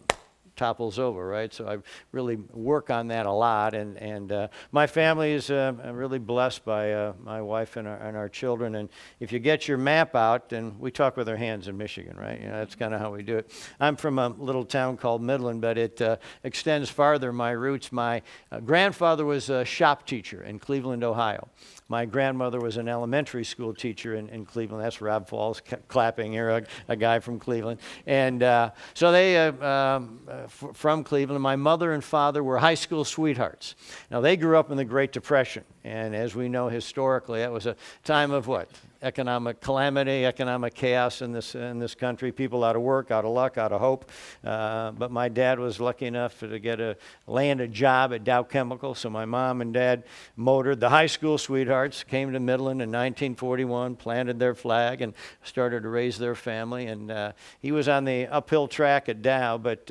topples over, right? So I really work on that a lot, and my family is really blessed by my wife and our children. And if you get your map out, and we talk with our hands in Michigan, right? That's kind of how we do it. I'm from a little town called Midland, but it extends farther, my roots. My grandfather was a shop teacher in Cleveland, Ohio. My grandmother was an elementary school teacher in Cleveland. That's Rob Falls clapping here, a guy from Cleveland. And so they, from Cleveland, my mother and father were high school sweethearts. Now, they grew up in the Great Depression. And as we know historically, that was a time of what? Economic calamity, economic chaos in this country. People out of work, out of luck, out of hope. But my dad was lucky enough to land a job at Dow Chemical. So my mom and dad motored. The high school sweethearts came to Midland in 1941, planted their flag, and started to raise their family. And he was on the uphill track at Dow, but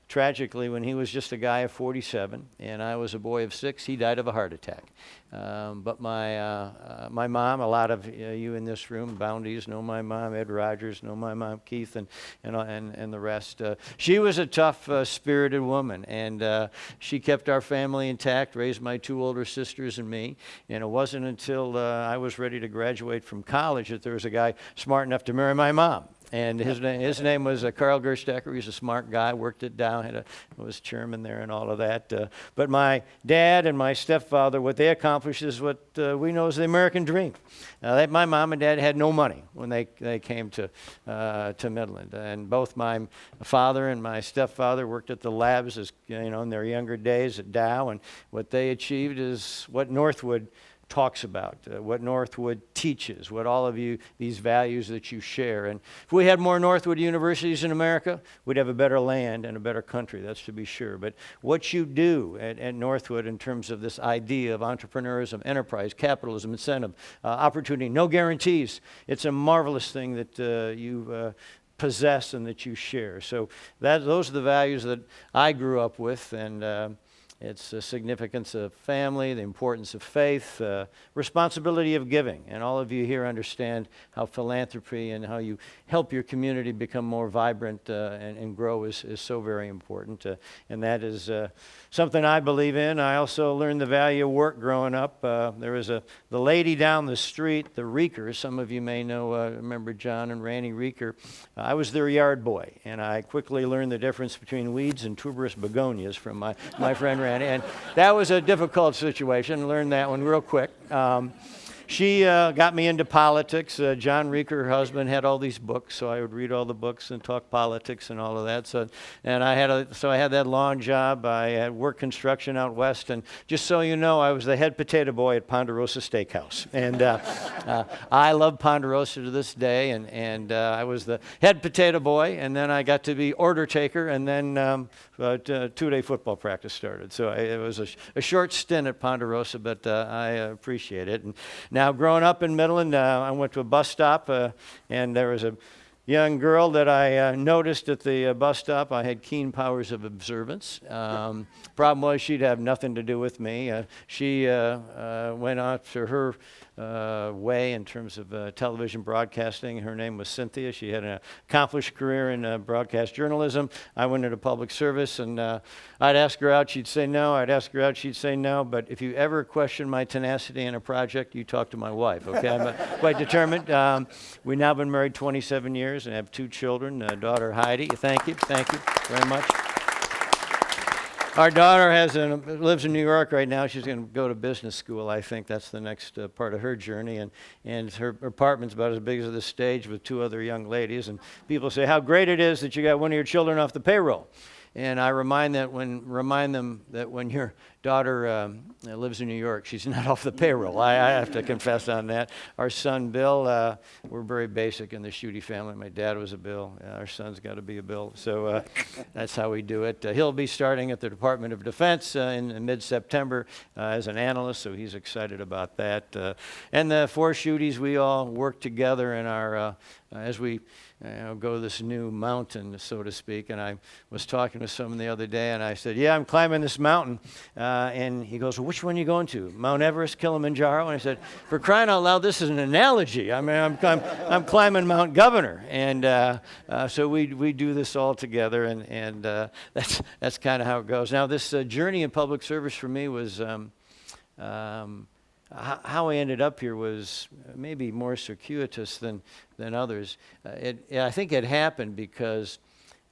tragically, when he was just a guy of 47 and I was a boy of 6, he died of a heart attack. But my mom, a lot of you you in this room. Bounties know my mom. Ed Rogers know my mom. Keith and the rest. She was a tough, spirited woman, and she kept our family intact, raised my 2 older sisters and me. And it wasn't until I was ready to graduate from college that there was a guy smart enough to marry my mom. And his name was Carl Gerstecker. He was a smart guy, worked it down, was chairman there and all of that. But my dad and my stepfather, what they accomplished is what we know as the American dream. My mom and dad had no money when they came to Midland. And both my father and my stepfather worked at the labs in their younger days at Dow. And what they achieved is what Northwood talks about, what Northwood teaches, what all of you, these values that you share. And if we had more Northwood universities in America, we'd have a better land and a better country, that's to be sure. But what you do at Northwood in terms of this idea of entrepreneurism, enterprise, capitalism, incentive, opportunity, no guarantees, it's a marvelous thing that you possess and that you share. So those are the values that I grew up with, and it's the significance of family, the importance of faith, responsibility of giving. And all of you here understand how philanthropy and how you help your community become more vibrant and grow is so very important. And that is something I believe in. I also learned the value of work growing up. There was the lady down the street, the Reekers. Some of you may know, remember John and Randy Reeker. I was their yard boy, and I quickly learned the difference between weeds and tuberous begonias from my friend Randy. And that was a difficult situation. Learned that one real quick. She got me into politics. John Reeker, her husband, had all these books, so I would read all the books and talk politics and all of that. So I had that long job. I had worked construction out west, and just so you know, I was the head potato boy at Ponderosa Steakhouse. And I love Ponderosa to this day, and I was the head potato boy, and then I got to be order taker, and then two-day football practice started. So it was a short stint at Ponderosa, but I appreciate it. And now, growing up in Midland, I went to a bus stop, and there was a young girl that I noticed at the bus stop. I had keen powers of observance. Problem was she'd have nothing to do with me. She went out to her way in terms of television broadcasting. Her name was Cynthia. She had an accomplished career in broadcast journalism. I went into public service, and I'd ask her out, she'd say no. I'd ask her out, she'd say no. But if you ever question my tenacity in a project, you talk to my wife, okay? I'm quite determined. We've now been married 27 years and have 2 children, daughter Heidi. Thank you very much. Our daughter lives in New York right now. She's going to go to business school, I think. That's the next part of her journey. And her apartment's about as big as this stage with 2 other young ladies. And people say how great it is that you got one of your children off the payroll. And I remind them that when your daughter lives in New York, she's not off the payroll. I have to confess on that. Our son, Bill, we're very basic in the Schuette family. My dad was a Bill. Our son's got to be a Bill. So that's how we do it. He'll be starting at the Department of Defense in mid-September as an analyst, so he's excited about that. And the 4 Schuettes, we all work together in our, as we go this new mountain, so to speak. And I was talking to someone the other day, and I said, yeah, I'm climbing this mountain. And he goes, well, which one are you going to? Mount Everest, Kilimanjaro? And I said, for crying out loud, this is an analogy. I mean, I'm climbing Mount Governor. And so we do this all together, and that's kind of how it goes. Now, this journey in public service for me was, how I ended up here was maybe more circuitous than others. I think it happened because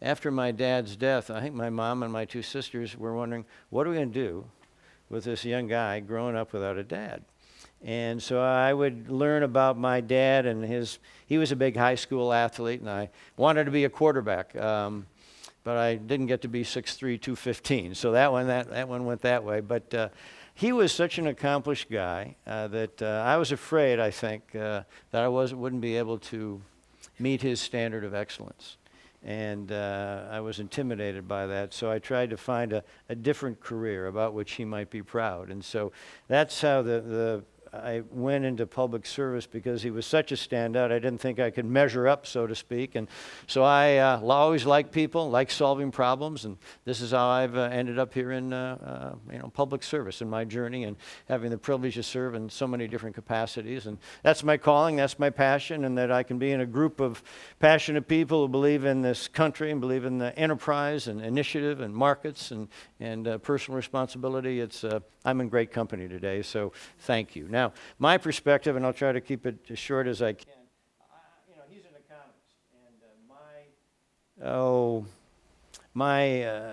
after my dad's death, I think my mom and my 2 sisters were wondering, what are we going to do with this young guy growing up without a dad? And so I would learn about my dad, and he was a big high school athlete, and I wanted to be a quarterback. But I didn't get to be 6'3", 215. So that one went that way. But he was such an accomplished guy that I was afraid, I think, that I wouldn't be able to meet his standard of excellence. And I was intimidated by that. So I tried to find a different career about which he might be proud. And so that's how the I went into public service because he was such a standout. I didn't think I could measure up, so to speak. And so I always liked people, like solving problems, and this is how I've ended up here in public service in my journey and having the privilege to serve in so many different capacities. And that's my calling, that's my passion, and that I can be in a group of passionate people who believe in this country and believe in the enterprise and initiative and markets and personal responsibility. I'm in great company today, so thank you. Now, my perspective, and I'll try to keep it as short as I can. He's an economist, and my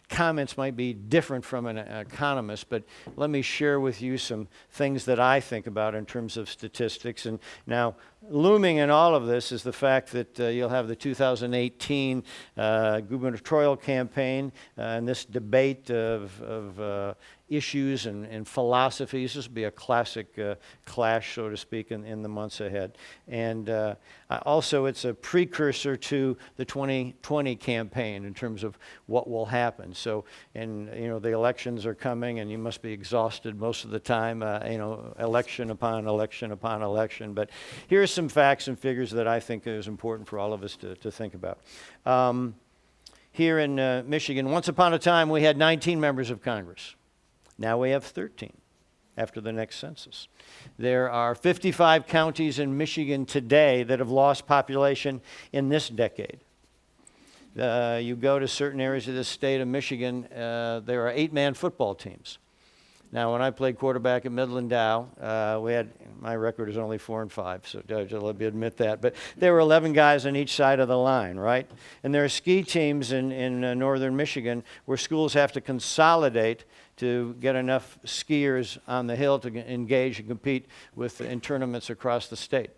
comments might be different from an economist, but let me share with you some things that I think about in terms of statistics. And now, looming in all of this is the fact that you'll have the 2018 gubernatorial campaign and this debate of issues and philosophies. This will be a classic clash, so to speak, in the months ahead. And also, it's a precursor to the 2020 campaign in terms of what will happen. So, and the elections are coming, and you must be exhausted most of the time, election upon election upon election. But here's some facts and figures that I think is important for all of us to think about. Here in Michigan, once upon a time, we had 19 members of Congress. Now we have 13 after the next census. There are 55 counties in Michigan today that have lost population in this decade. You go to certain areas of the state of Michigan, there are 8-man football teams. Now, when I played quarterback at Midland Dow, my record is only 4-5, so let me admit that. But there were 11 guys on each side of the line, right? And there are ski teams in northern Michigan where schools have to consolidate to get enough skiers on the hill to engage and compete in tournaments across the state.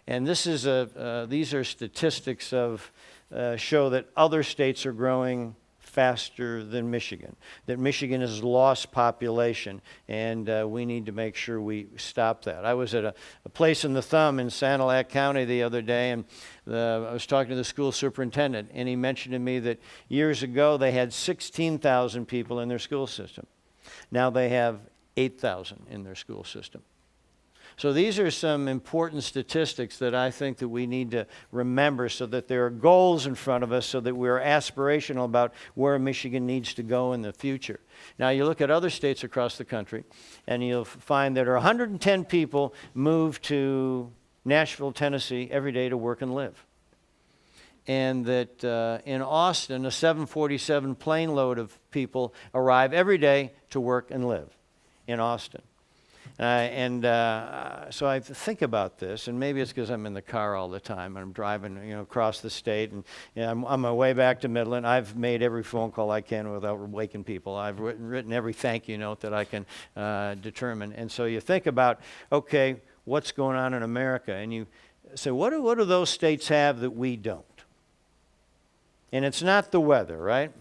And these are statistics show that other states are growing faster than Michigan, that Michigan has lost population, and we need to make sure we stop that. I was at a place in the Thumb in Sanilac County the other day, and I was talking to the school superintendent, and he mentioned to me that years ago they had 16,000 people in their school system. Now they have 8,000 in their school system. So these are some important statistics that I think that we need to remember so that there are goals in front of us so that we're aspirational about where Michigan needs to go in the future. Now you look at other states across the country and you'll find that 110 people move to Nashville, Tennessee every day to work and live. And that in Austin, a 747 plane load of people arrive every day to work and live in Austin. So I think about this, and maybe it's because I'm in the car all the time. I'm driving, across the state, and I'm on my way back to Midland. I've made every phone call I can without waking people. I've written every thank you note that I can determine. And so you think about, okay, what's going on in America? And you say, what do those states have that we don't? And it's not the weather, right?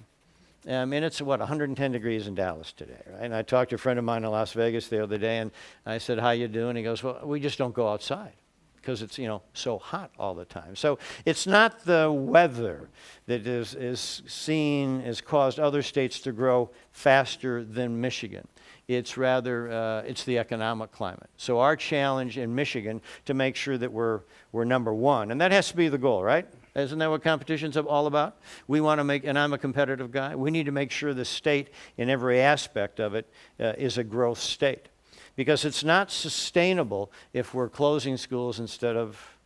It's 110 degrees in Dallas today, right? And I talked to a friend of mine in Las Vegas the other day, and I said, how you doing? He goes, well, we just don't go outside because it's, so hot all the time. So it's not the weather that has caused other states to grow faster than Michigan. It's rather, it's the economic climate. So our challenge in Michigan to make sure that we're number one, and that has to be the goal, right? Isn't that what competition's all about? We want to and I'm a competitive guy, we need to make sure the state in every aspect of it is a growth state. Because it's not sustainable if we're closing schools instead of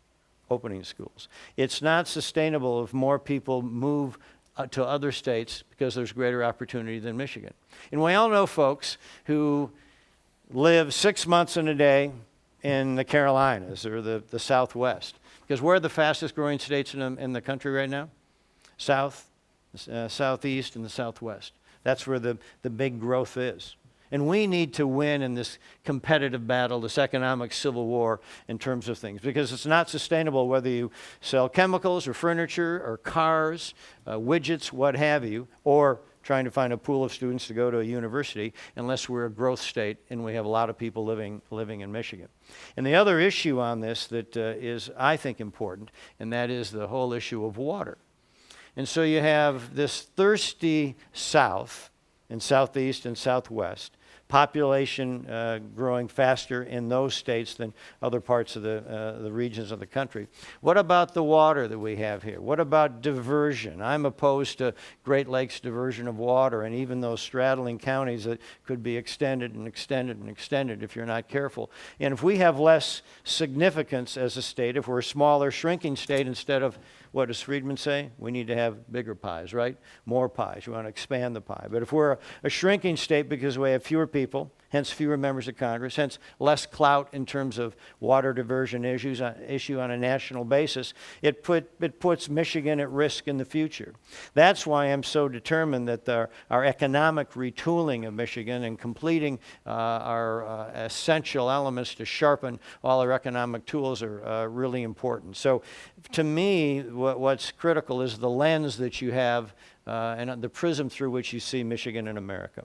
opening schools. It's not sustainable if more people move to other states because there's greater opportunity than Michigan. And we all know folks who live 6 months in a day in the Carolinas or the Southwest. Because where are the fastest growing states in the country right now? South, Southeast, and the Southwest. That's where the big growth is. And we need to win in this competitive battle, this economic civil war in terms of things. Because it's not sustainable whether you sell chemicals or furniture or cars, widgets, what have you, or trying to find a pool of students to go to a university unless we're a growth state and we have a lot of people living in Michigan. And the other issue on this that is, I think, important, and that is the whole issue of water. And so you have this thirsty South and Southeast and Southwest population growing faster in those states than other parts of the regions of the country. What about the water that we have here? What about diversion? I'm opposed to Great Lakes diversion of water, and even those straddling counties that could be extended and extended and extended if you're not careful. And if we have less significance as a state, if we're a smaller, shrinking state instead of, what does Friedman say? We need to have bigger pies, right? More pies. We want to expand the pie. But if we're a shrinking state because we have fewer people, hence fewer members of Congress, hence less clout in terms of water diversion issue on a national basis, it puts Michigan at risk in the future. That's why I'm so determined that our economic retooling of Michigan and completing our essential elements to sharpen all our economic tools are really important. So to me, what's critical is the lens that you have and the prism through which you see Michigan and America.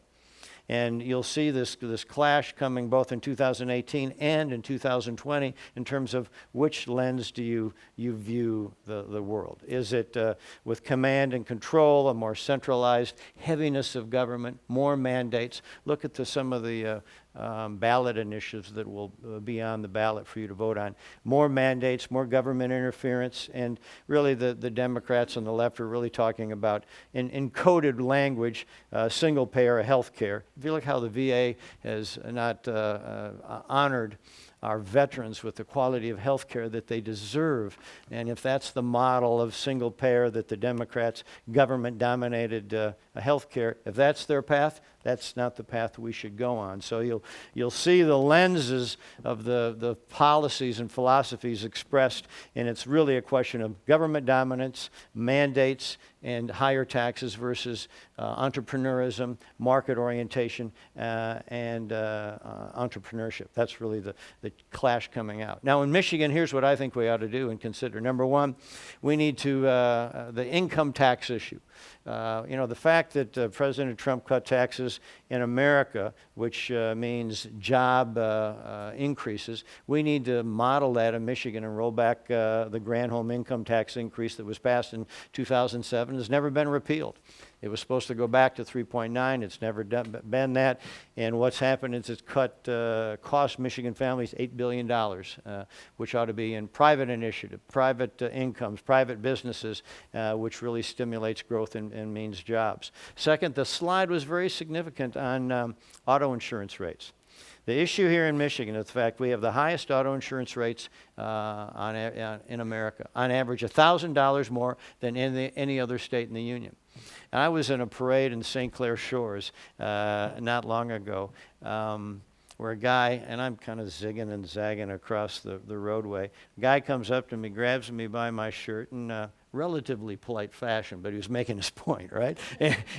And you'll see this clash coming both in 2018 and in 2020 in terms of which lens do you view the world. Is it with command and control, a more centralized heaviness of government, more mandates? Look at some of the ballot initiatives that will be on the ballot for you to vote on. More mandates, more government interference, and really the Democrats on the left are really talking about, in encoded language, single-payer health care. If you look how the VA has not honored our veterans with the quality of health care that they deserve, and if that's the model of single payer that the Democrats, government-dominated health care, if that's their path, that's not the path we should go on. So you'll see the lenses of the policies and philosophies expressed, and it's really a question of government dominance, mandates, and higher taxes versus entrepreneurism, market orientation, and entrepreneurship. That's really the clash coming out. Now in Michigan, here's what I think we ought to do and consider. Number one, we need to, the income tax issue. The fact that President Trump cut taxes in America, which means job increases, we need to model that in Michigan and roll back the Granholm income tax increase that was passed in 2007. Has never been repealed. It was supposed to go back to 3.9. It's never been that. And what's happened is it's cost Michigan families $8 billion, which ought to be in private initiative, private incomes, private businesses, which really stimulates growth and means jobs. Second, the slide was very significant on auto insurance rates. The issue here in Michigan is the fact we have the highest auto insurance rates in America. On average, $1,000 more than any other state in the union. And I was in a parade in St. Clair Shores not long ago where a guy, and I'm kind of zigging and zagging across the roadway, a guy comes up to me, grabs me by my shirt in relatively polite fashion, but he was making his point, right?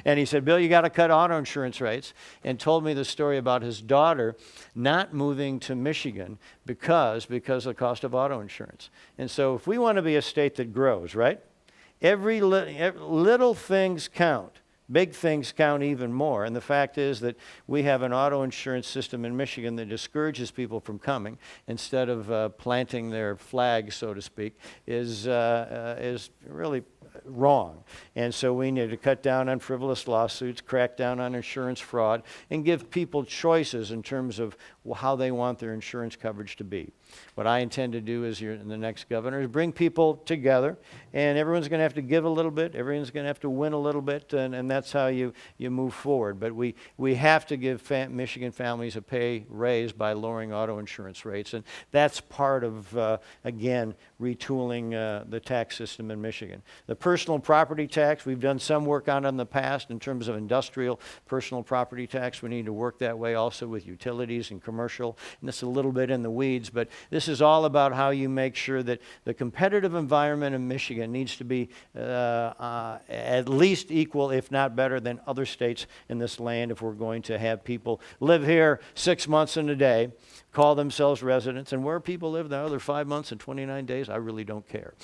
And he said, Bill, you got to cut auto insurance rates, and told me the story about his daughter not moving to Michigan because of the cost of auto insurance. And so if we want to be a state that grows, right? Every little things count. Big things count even more. And the fact is that we have an auto insurance system in Michigan that discourages people from coming instead of planting their flag, so to speak, is really wrong. And so we need to cut down on frivolous lawsuits, crack down on insurance fraud, and give people choices in terms of how they want their insurance coverage to be. What I intend to do as the next governor is bring people together, and everyone's going to have to give a little bit, everyone's going to have to win a little bit, and that's how you move forward. But we have to give Michigan families a pay raise by lowering auto insurance rates, and that's part of, again, retooling the tax system in Michigan. The personal property tax, we've done some work on it in the past in terms of industrial personal property tax. We need to work that way also with utilities and commercial, and this is a little bit in the weeds, but this is all about how you make sure that the competitive environment in Michigan needs to be at least equal, if not better, than other states in this land if we're going to have people live here 6 months in a day, call themselves residents, and where people live the other 5 months and 29 days, I really don't care.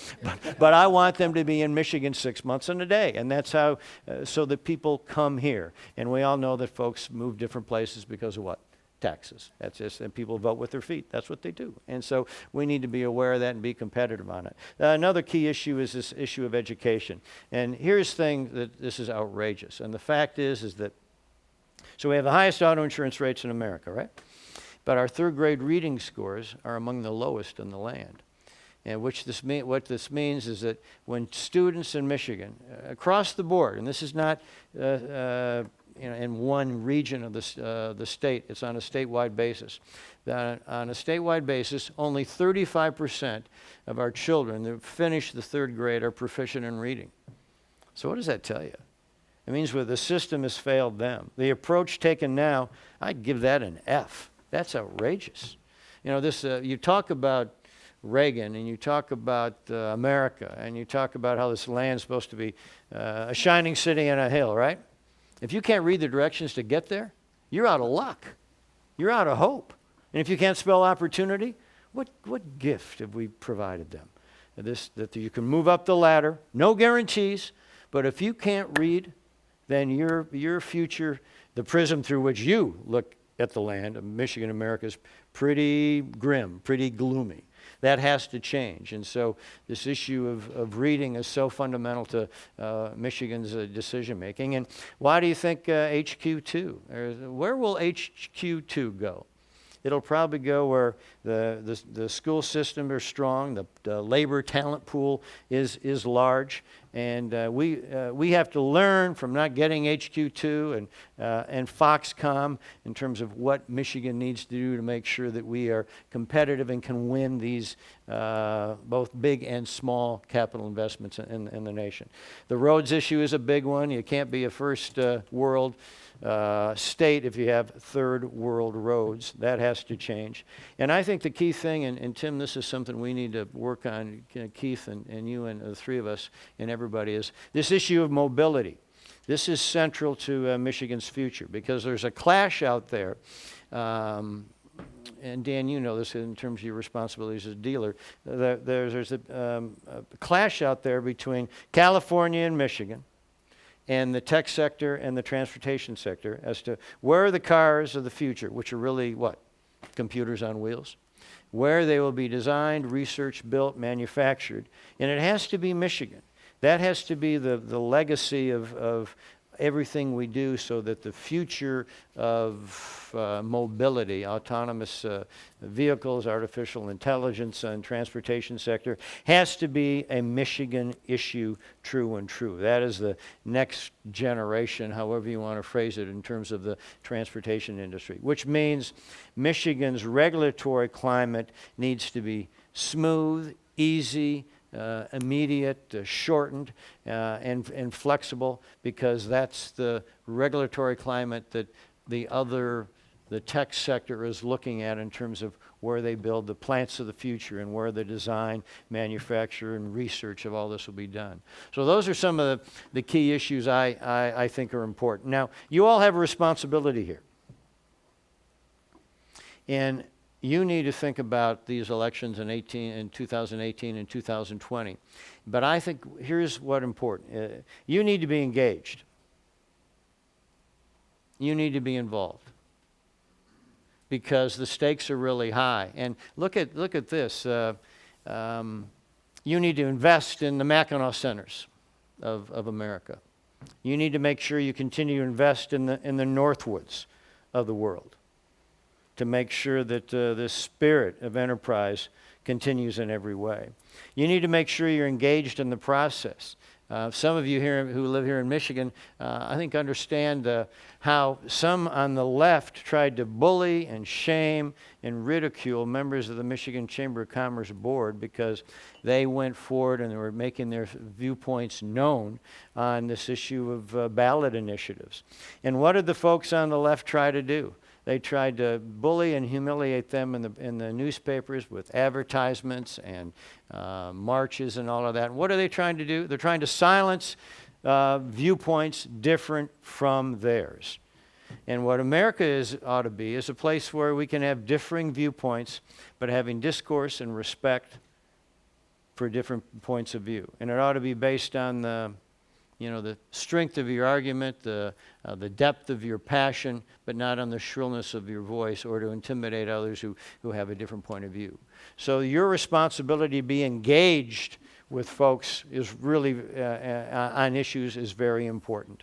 But I want them to be in Michigan 6 months in a day, and that's how, so that people come here. And we all know that folks move different places because of what? Taxes. That's just, and people vote with their feet. That's what they do. And so we need to be aware of that and be competitive on it. Another key issue is this issue of education. And here's the thing that this is outrageous. And the fact is that So we have the highest auto insurance rates in America, right? But our third grade reading scores are among the lowest in the land. And what this means is that when students in Michigan, across the board, and this is not in one region of the state, it's on a statewide basis. On a statewide basis, only 35% of our children that finish the third grade are proficient in reading. So what does that tell you? It means the system has failed them. The approach taken now, I'd give that an F. That's outrageous. You know, you talk about Reagan, and you talk about America, and you talk about how this land's supposed to be a shining city on a hill, right? If you can't read the directions to get there, you're out of luck. You're out of hope. And if you can't spell opportunity, what gift have we provided them? That you can move up the ladder, no guarantees, but if you can't read, then your future, the prism through which you look at the land of Michigan, America, is pretty grim, pretty gloomy. That has to change. And so this issue of reading is so fundamental to Michigan's decision making. And why do you think HQ2? Where will HQ2 go? It'll probably go where the school system is strong, the labor talent pool is large, and we have to learn from not getting HQ2 and Foxconn in terms of what Michigan needs to do to make sure that we are competitive and can win these both big and small capital investments in the nation. The roads issue is a big one. You can't be a first world state if you have third world roads. That has to change. And I think the key thing, and Tim, this is something we need to work on, Keith and you and the three of us and everybody, is this issue of mobility. This is central to Michigan's future because there's a clash out there. And Dan, you know this in terms of your responsibilities as a dealer. There's a clash out there between California and Michigan, and the tech sector and the transportation sector as to where are the cars of the future, which are really what? Computers on wheels. Where they will be designed, researched, built, manufactured. And it has to be Michigan. That has to be the legacy of everything we do so that the future of mobility, autonomous vehicles, artificial intelligence, and transportation sector has to be a Michigan issue, true and true. That is the next generation, however you want to phrase it, in terms of the transportation industry, which means Michigan's regulatory climate needs to be smooth, easy, immediate, shortened, and flexible, because that's the regulatory climate that the tech sector is looking at in terms of where they build the plants of the future and where the design, manufacture, and research of all this will be done. So those are some of the key issues I think are important. Now, you all have a responsibility here. And you need to think about these elections in 2018 and 2020. But I think here's what's important. You need to be engaged. You need to be involved. Because the stakes are really high. And look at this. You need to invest in the Mackinac Centers of America. You need to make sure you continue to invest in the Northwoods of the world, to make sure that this spirit of enterprise continues in every way. You need to make sure you're engaged in the process. Some of you here who live here in Michigan, I think understand how some on the left tried to bully and shame and ridicule members of the Michigan Chamber of Commerce Board because they went forward and they were making their viewpoints known on this issue of ballot initiatives. And what did the folks on the left try to do? They tried to bully and humiliate them in the newspapers with advertisements and marches and all of that. And what are they trying to do? They're trying to silence viewpoints different from theirs. And what America ought to be is a place where we can have differing viewpoints, but having discourse and respect for different points of view. And it ought to be based on the strength of your argument, the depth of your passion, but not on the shrillness of your voice or to intimidate others who have a different point of view. So your responsibility to be engaged with folks is really on issues is very important.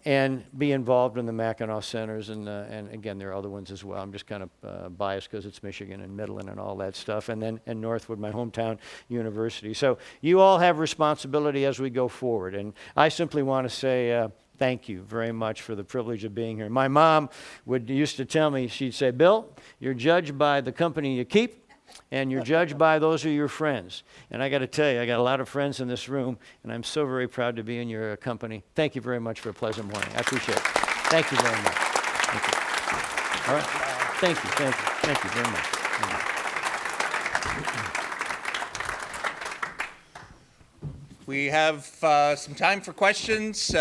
and be involved in the Mackinac Centers, and again, there are other ones as well. I'm just kind of biased because it's Michigan and Midland and all that stuff, and then Northwood, my hometown university. So you all have responsibility as we go forward, and I simply want to say thank you very much for the privilege of being here. My mom used to tell me, she'd say, Bill, you're judged by the company you keep, and you're judged by those who are your friends. And I got to tell you, I got a lot of friends in this room, and I'm so very proud to be in your company. Thank you very much for a pleasant morning. I appreciate it. Thank you very much. Thank you. All right. Thank you. Thank you. Thank you very much. We have some time for questions.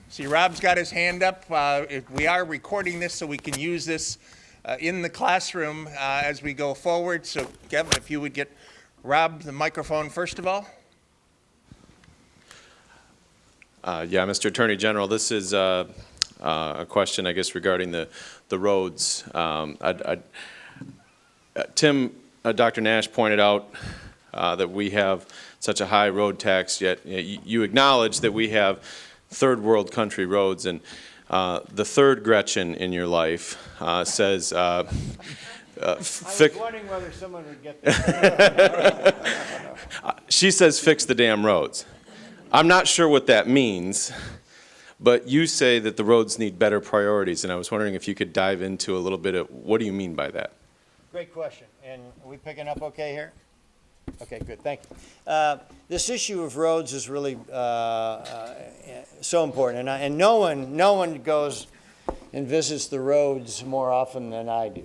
See, Rob's got his hand up. We are recording this so we can use this in the classroom as we go forward. So, Kevin, if you would get Rob the microphone first of all. Yeah, Mr. Attorney General, this is a question, I guess, regarding the roads. Dr. Nash pointed out that we have such a high road tax, yet you acknowledge that we have third world country roads, and the third Gretchen in your life says, I was wondering whether someone would get that. she says, fix the damn roads. I'm not sure what that means, but you say that the roads need better priorities, and I was wondering if you could dive into a little bit of what do you mean by that? Great question. And are we picking up okay here? Okay, good. Thank you. This issue of roads is really so important, and no one goes and visits the roads more often than I do.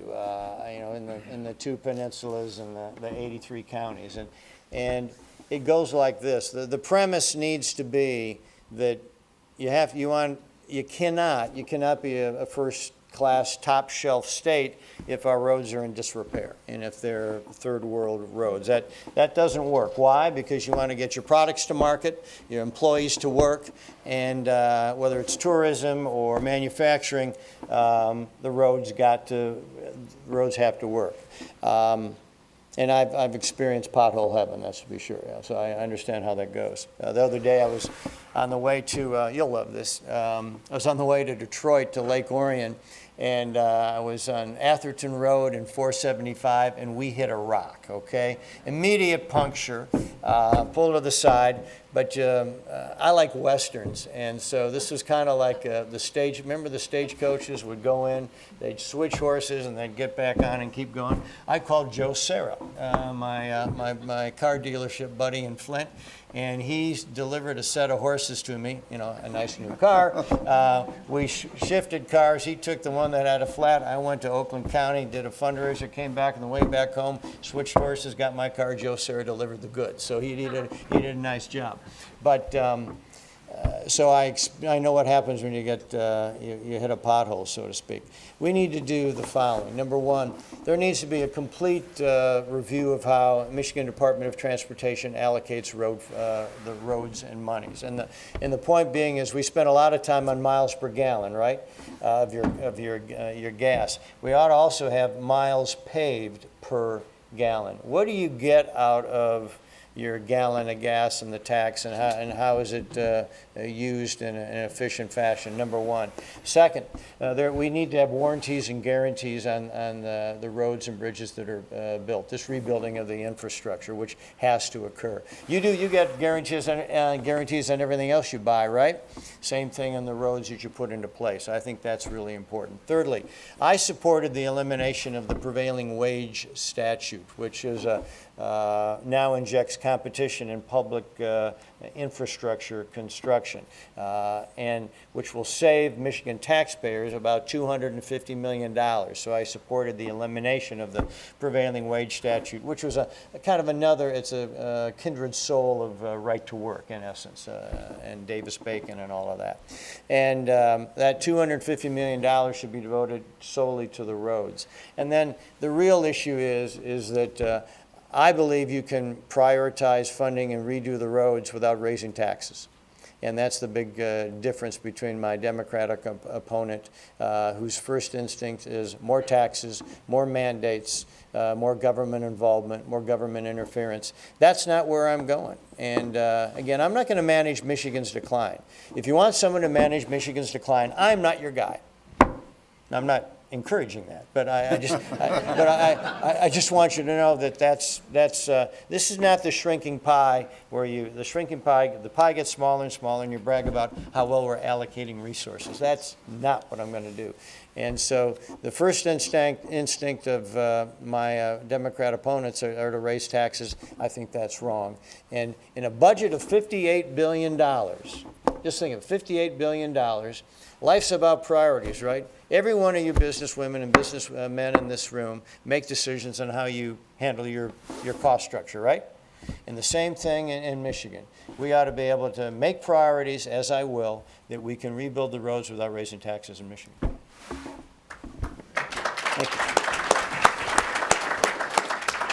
In the two peninsulas and the 83 counties, and it goes like this. The premise needs to be that you cannot be a first-class, top-shelf state if our roads are in disrepair and if they're third-world roads. That doesn't work. Why? Because you want to get your products to market, your employees to work, and whether it's tourism or manufacturing, the roads have to work. And I've experienced pothole heaven, that's to be sure. Yeah, so I understand how that goes. The other day I was on the way to, you'll love this, I was on the way to Detroit to Lake Orion, and I was on Atherton Road and 475, and we hit a rock, okay? Immediate puncture, pulled to the side, but I like Westerns, and so this was kind of like the stage, remember the stagecoaches would go in, they'd switch horses, and they'd get back on and keep going. I called Joe Serra, my car dealership buddy in Flint, and he delivered a set of horses to me, a nice new car. We shifted cars. He took the one that had a flat. I went to Oakland County, did a fundraiser, came back on the way back home, switched horses, got my car. Joe Serra delivered the goods. So he did a nice job. But so I know what happens when you get you hit a pothole, so to speak. We need to do the following. Number one, there needs to be a complete review of how Michigan Department of Transportation allocates the roads and monies. And the point being is we spend a lot of time on miles per gallon, right, of your gas. We ought to also have miles paved per gallon. What do you get out of your gallon of gas and the tax, and how is it used in an efficient fashion, number one. Second, we need to have warranties and guarantees on the roads and bridges that are built, this rebuilding of the infrastructure, which has to occur. You get guarantees on everything else you buy, right? Same thing on the roads that you put into place. I think that's really important. Thirdly, I supported the elimination of the prevailing wage statute, which is now injects competition in public infrastructure construction, and which will save Michigan taxpayers about $250 million. So I supported the elimination of the prevailing wage statute, which was a kind of another, it's a kindred soul of right to work in essence, and Davis-Bacon and all of that. And that $250 million should be devoted solely to the roads. And then the real issue is that I believe you can prioritize funding and redo the roads without raising taxes. And that's the big difference between my Democratic opponent, whose first instinct is more taxes, more mandates, more government involvement, more government interference. That's not where I'm going. And again, I'm not going to manage Michigan's decline. If you want someone to manage Michigan's decline, I'm not your guy. I'm not encouraging that, but I just want you to know that this is not the shrinking pie where the pie gets smaller and smaller, and you brag about how well we're allocating resources. That's not what I'm going to do. And so the first instinct of my Democrat opponents are to raise taxes. I think that's wrong. And in a budget of $58 billion, just think of $58 billion, life's about priorities, right? Every one of you businesswomen and businessmen in this room make decisions on how you handle your cost structure, right? And the same thing in Michigan. We ought to be able to make priorities, as I will, that we can rebuild the roads without raising taxes in Michigan. Thank you.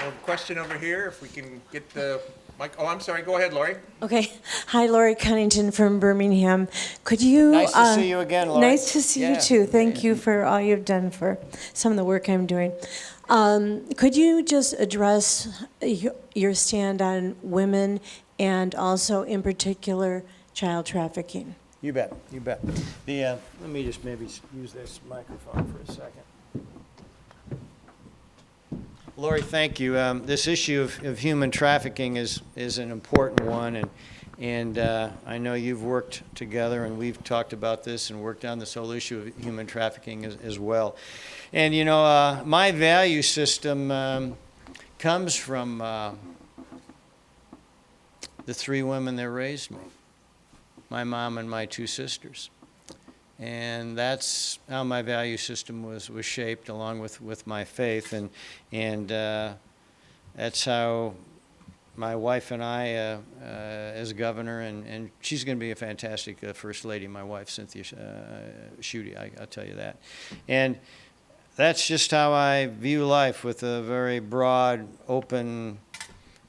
Well, question over here, if we can get the mic. Oh, I'm sorry. Go ahead, Lori. Okay. Hi, Lori Cunnington from Birmingham. Could you... Nice to see you again, Lori. Nice to see you, too. Thank you for all you've done for some of the work I'm doing. Could you just address your stand on women and also, in particular, child trafficking? You bet. You bet. Let me just maybe use this microphone for a second. Lori, thank you. This issue of human trafficking is an important one, and I know you've worked together, and we've talked about this and worked on this whole issue of human trafficking as well. And you know, my value system comes from the three women that raised me, my mom and my two sisters. And that's how my value system was shaped, along with my faith, and that's how my wife and I, as governor, and she's going to be a fantastic first lady, my wife, Cynthia Schuette, I'll tell you that. And that's just how I view life, with a very broad, open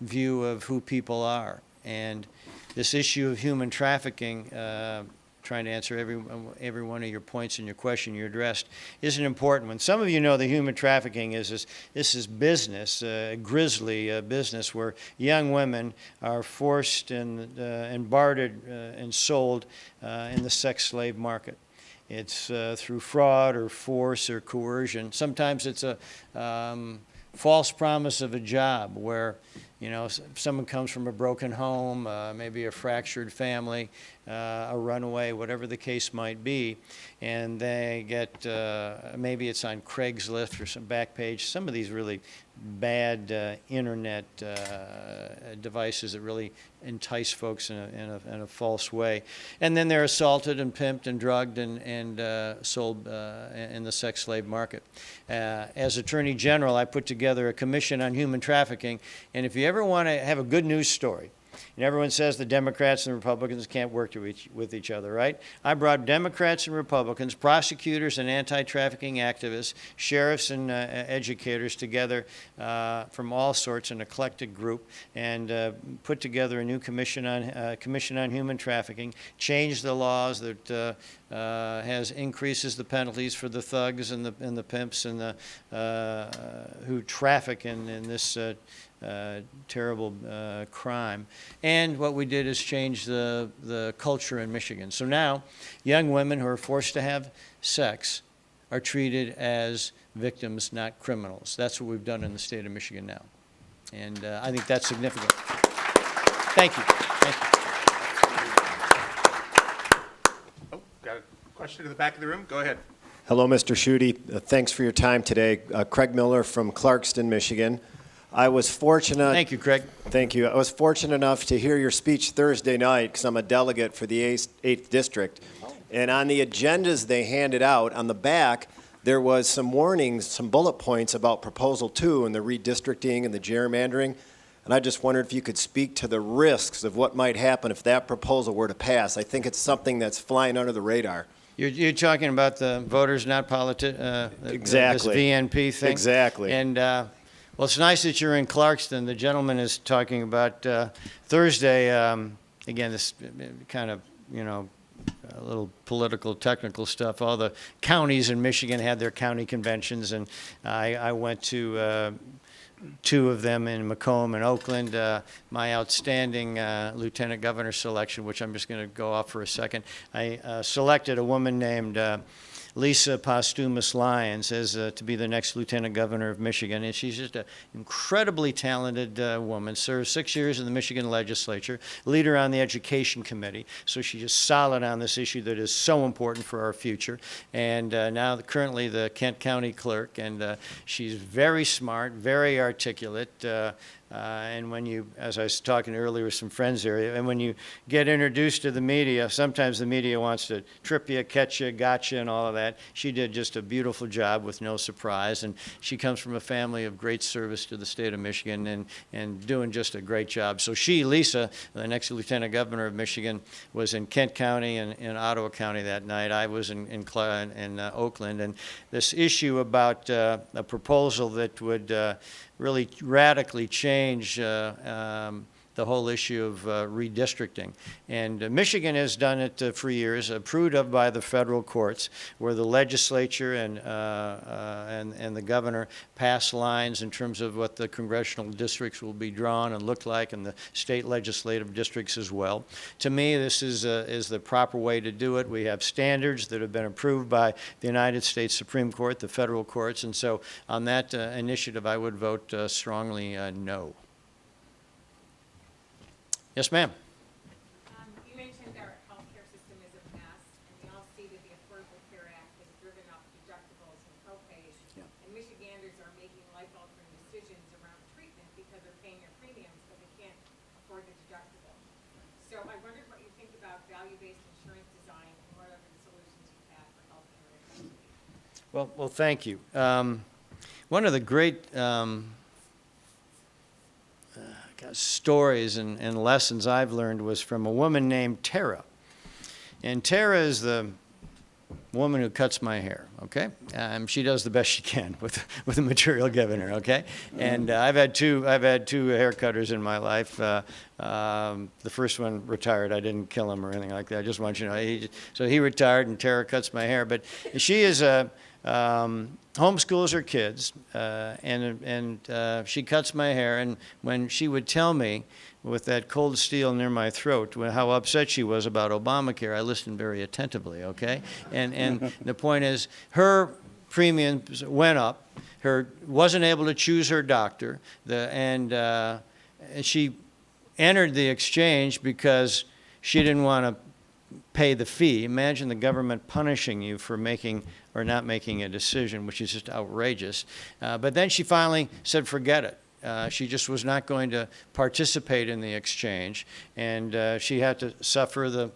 view of who people are. And this issue of human trafficking, trying to answer every one of your points in your question you addressed, is an important one. Some of you know that human trafficking is business, grisly business, where young women are forced and bartered and sold in the sex slave market. It's through fraud or force or coercion. Sometimes it's a false promise of a job where, you know, someone comes from a broken home, maybe a fractured family, a runaway, whatever the case might be, and they get, maybe it's on Craigslist or some Backpage, some of these really bad internet devices that really entice folks in a false way. And then they're assaulted and pimped and drugged and sold in the sex slave market. As Attorney General, I put together a commission on human trafficking, and if you ever want to have a good news story, and everyone says the Democrats and Republicans can't work with each other, right? I brought Democrats and Republicans, prosecutors and anti-trafficking activists, sheriffs and educators together from all sorts, an eclectic group, and put together a new commission on human trafficking, changed the laws that increases the penalties for the thugs and the pimps and the who traffic in this terrible crime. And what we did is change the culture in Michigan. So now young women who are forced to have sex are treated as victims, not criminals. That's what we've done in the state of Michigan now. And I think that's significant. Thank you. Thank you. Oh, got a question to the back of the room. Go ahead. Hello, Mr. Schuette. Thanks for your time today. Craig Miller from Clarkston, Michigan. I was fortunate. Thank you, Craig. Thank you. I was fortunate enough to hear your speech Thursday night because I'm a delegate for the 8th District. And on the agendas they handed out, on the back, there was some warnings, some bullet points about Proposal 2 and the redistricting and the gerrymandering. And I just wondered if you could speak to the risks of what might happen if that proposal were to pass. I think it's something that's flying under the radar. You're talking about the voters, not politics. Exactly. This VNP thing. Exactly. And well, it's nice that you're in Clarkston. The gentleman is talking about Thursday. Again, this kind of a little political, technical stuff. All the counties in Michigan had their county conventions, and I went to two of them in Macomb and Oakland. My outstanding lieutenant governor selection, which I'm just going to go off for a second, I selected a woman named Lisa Posthumous Lyons as to be the next lieutenant governor of Michigan. And she's just an incredibly talented woman, served 6 years in the Michigan legislature, leader on the education committee. So she's just solid on this issue that is so important for our future. And now currently the Kent County clerk, and she's very smart, very articulate. And when you, as I was talking earlier with some friends there, and when you get introduced to the media, sometimes the media wants to trip you, catch you, gotcha, and all of that. She did just a beautiful job with no surprise, and she comes from a family of great service to the state of Michigan and doing just a great job. So she, Lisa, the next lieutenant governor of Michigan, was in Kent County and in Ottawa County that night. I was in Oakland, and this issue about a proposal that would really radically change the whole issue of redistricting. And Michigan has done it for years, approved of by the federal courts, where the legislature and the governor pass lines in terms of what the congressional districts will be drawn and look like, and the state legislative districts as well. To me, this is the proper way to do it. We have standards that have been approved by the United States Supreme Court, the federal courts, and so on that initiative, I would vote strongly no. Yes, ma'am. You mentioned our healthcare system is a mess, and we all see that the Affordable Care Act has driven up deductibles and copays, and Michiganders are making life-altering decisions around treatment because they're paying their premiums, but they can't afford the deductible. So I wondered what you think about value-based insurance design and what other solutions you've had for healthcare. Well, thank you. One of the great stories and lessons I've learned was from a woman named Tara. And Tara is the woman who cuts my hair, okay? She does the best she can with the material given her, okay? And I've had two hair cutters in my life. The first one retired. I didn't kill him or anything like that. I just want you to know. So he retired, and Tara cuts my hair. But she is homeschools her kids, and she cuts my hair. And when she would tell me with that cold steel near my throat how upset she was about Obamacare, I listened very attentively, okay? And the point is, her premiums went up. Wasn't able to choose her doctor, and she entered the exchange because she didn't want to pay the fee. Imagine the government punishing you for making or not making a decision, which is just outrageous. But then she finally said, forget it. She just was not going to participate in the exchange, and she had to suffer the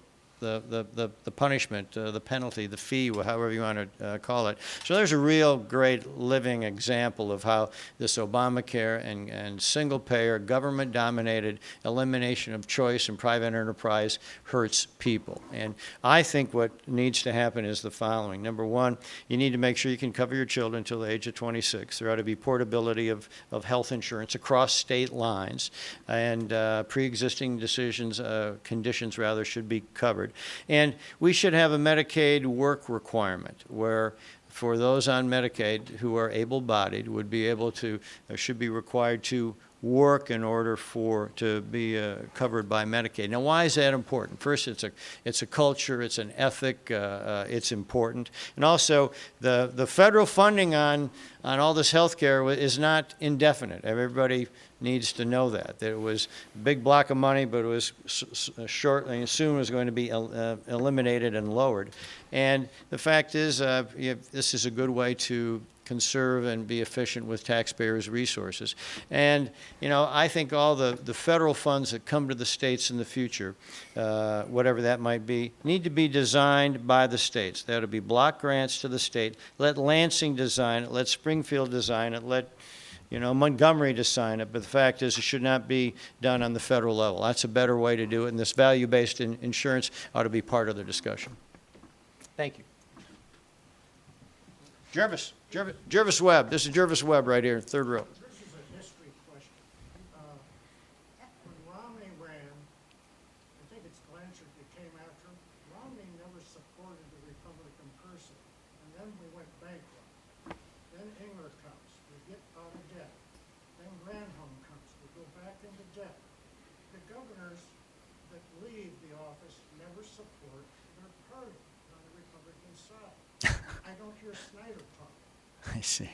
punishment, the penalty, the fee, however you want to call it. So there's a real great living example of how this Obamacare and single-payer, government-dominated elimination of choice and private enterprise hurts people. And I think what needs to happen is the following. Number one, you need to make sure you can cover your children until the age of 26. There ought to be portability of health insurance across state lines, and pre-existing conditions rather should be covered. And we should have a Medicaid work requirement where for those on Medicaid who are able-bodied would be able to, should be required to work in order to be covered by Medicaid. Now, why is that important? First, it's a culture, it's an ethic, it's important. And also, the federal funding on all this health care is not indefinite. Everybody needs to know that it was a big block of money, but it was shortly, soon was going to be eliminated and lowered. And the fact is, this is a good way to conserve and be efficient with taxpayers' resources. And, I think all the federal funds that come to the states in the future, whatever that might be, need to be designed by the states. There ought to be block grants to the state. Let Lansing design it. Let Springfield design it. Let Montgomery design it. But the fact is, it should not be done on the federal level. That's a better way to do it, and this value-based insurance ought to be part of the discussion. Thank you. Jervis Webb. This is Jervis Webb right here, third row. This is a history question. When Romney ran, I think it's Glenn mentioned you came after him. Romney never supported the Republican person. And then we went bankrupt. Then Engler comes. We get out of debt. Then Granholm comes. We go back into debt. The governors that leave the office never support their party on the Republican side. I don't hear Snyder talk. I see.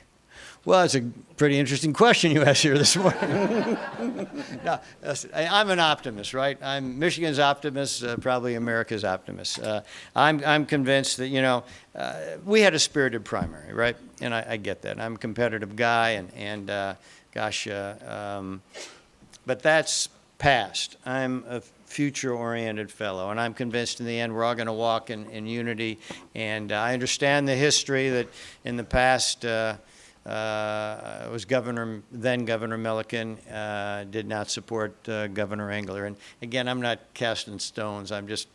Well, that's a pretty interesting question you asked here this morning. No, I'm an optimist, right? I'm Michigan's optimist, probably America's optimist. I'm convinced that, we had a spirited primary, right? And I get that. I'm a competitive guy, but that's past. I'm a future-oriented fellow, and I'm convinced in the end we're all going to walk in unity. And I understand the history that in the past, it was then Governor Milliken did not support Governor Engler. And again, I'm not casting stones. I'm just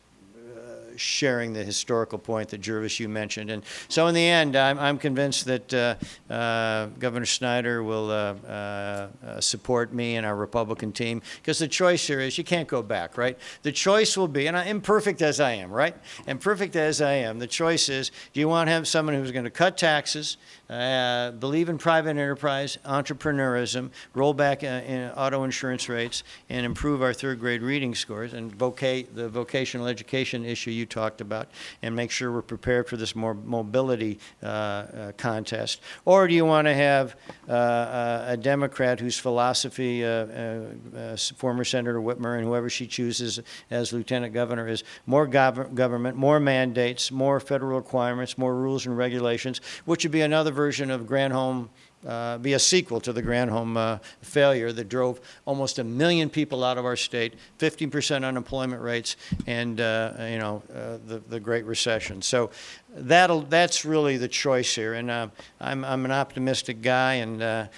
sharing the historical point that Jervis, you mentioned. And so in the end, I'm convinced that Governor Snyder will support me and our Republican team, because the choice here is you can't go back, right? The choice will be, and I'm imperfect as I am, right? Imperfect as I am, the choice is, do you want to have someone who's going to cut taxes, believe in private enterprise, entrepreneurism, roll back in auto insurance rates, and improve our third grade reading scores, and the vocational education issue you talked about, and make sure we're prepared for this more mobility contest? Or do you want to have a Democrat whose philosophy, former Senator Whitmer and whoever she chooses as lieutenant governor, is more government, more mandates, more federal requirements, more rules and regulations, which would be another version of Granholm, be a sequel to the Granholm failure that drove almost 1 million people out of our state, 15% unemployment rates, and the Great Recession. So that's really the choice here. And I'm an optimistic guy, and I'm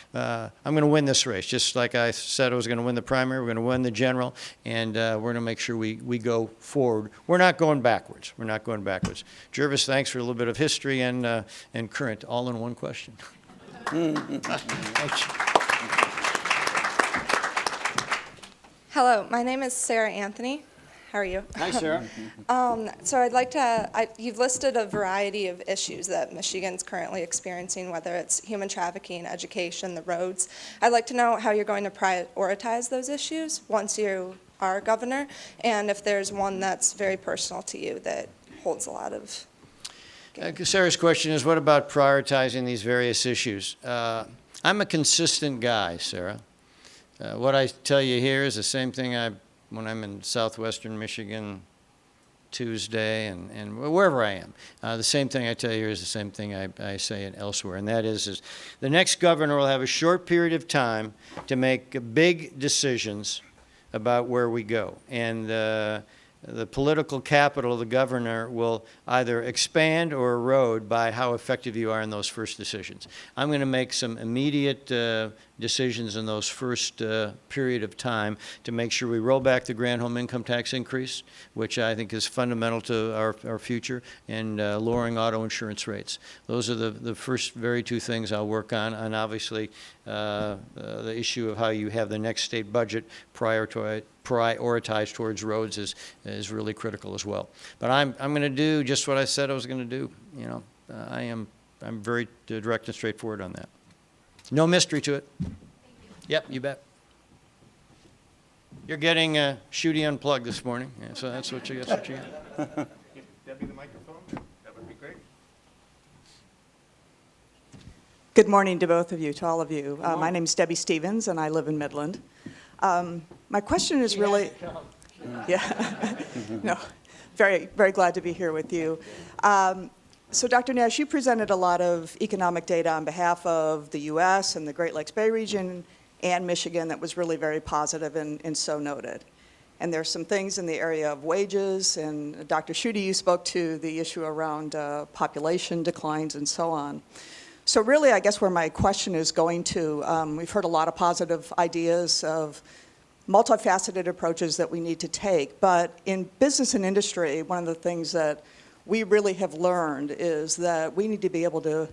going to win this race. Just like I said I was going to win the primary, we're going to win the general, and we're going to make sure we go forward. We're not going backwards. We're not going backwards. Jervis, thanks for a little bit of history and current, all in one question. Hello, my name is Sarah Anthony. How are you? Hi, Sarah. So I'd like to, you've listed a variety of issues that Michigan's currently experiencing, whether it's human trafficking, education, the roads. I'd like to know how you're going to prioritize those issues once you are governor, and if there's one that's very personal to you that holds a lot of... Sarah's question is, what about prioritizing these various issues? I'm a consistent guy, Sarah. What I tell you here is the same thing when I'm in southwestern Michigan Tuesday and wherever I am. The same thing I tell you here is the same thing I say elsewhere, and that is the next governor will have a short period of time to make big decisions about where we go. And the political capital of the governor will either expand or erode by how effective you are in those first decisions. I'm going to make some immediate decisions in those first period of time to make sure we roll back the Granholm income tax increase, which I think is fundamental to our future, and lowering auto insurance rates. Those are the first very two things I'll work on, and obviously the issue of how you have the next state budget prioritized towards roads is really critical as well. But I'm going to do just what I said I was going to do. I'm very direct and straightforward on that. No mystery to it. Yep, you bet. You're getting Schuette Unplugged this morning, so that's what you got. Give Debbie the microphone. That would be great. Good morning to both of you, to all of you. My name is Debbie Stevens, and I live in Midland. My question is really, no, very, very glad to be here with you. So Dr. Nash, you presented a lot of economic data on behalf of the U.S. and the Great Lakes Bay region and Michigan that was really very positive and so noted. And there's some things in the area of wages, and Dr. Schuette, you spoke to the issue around population declines and so on. So really, I guess where my question is going to, we've heard a lot of positive ideas of multifaceted approaches that we need to take, but in business and industry, one of the things that we really have learned is that we need to be able to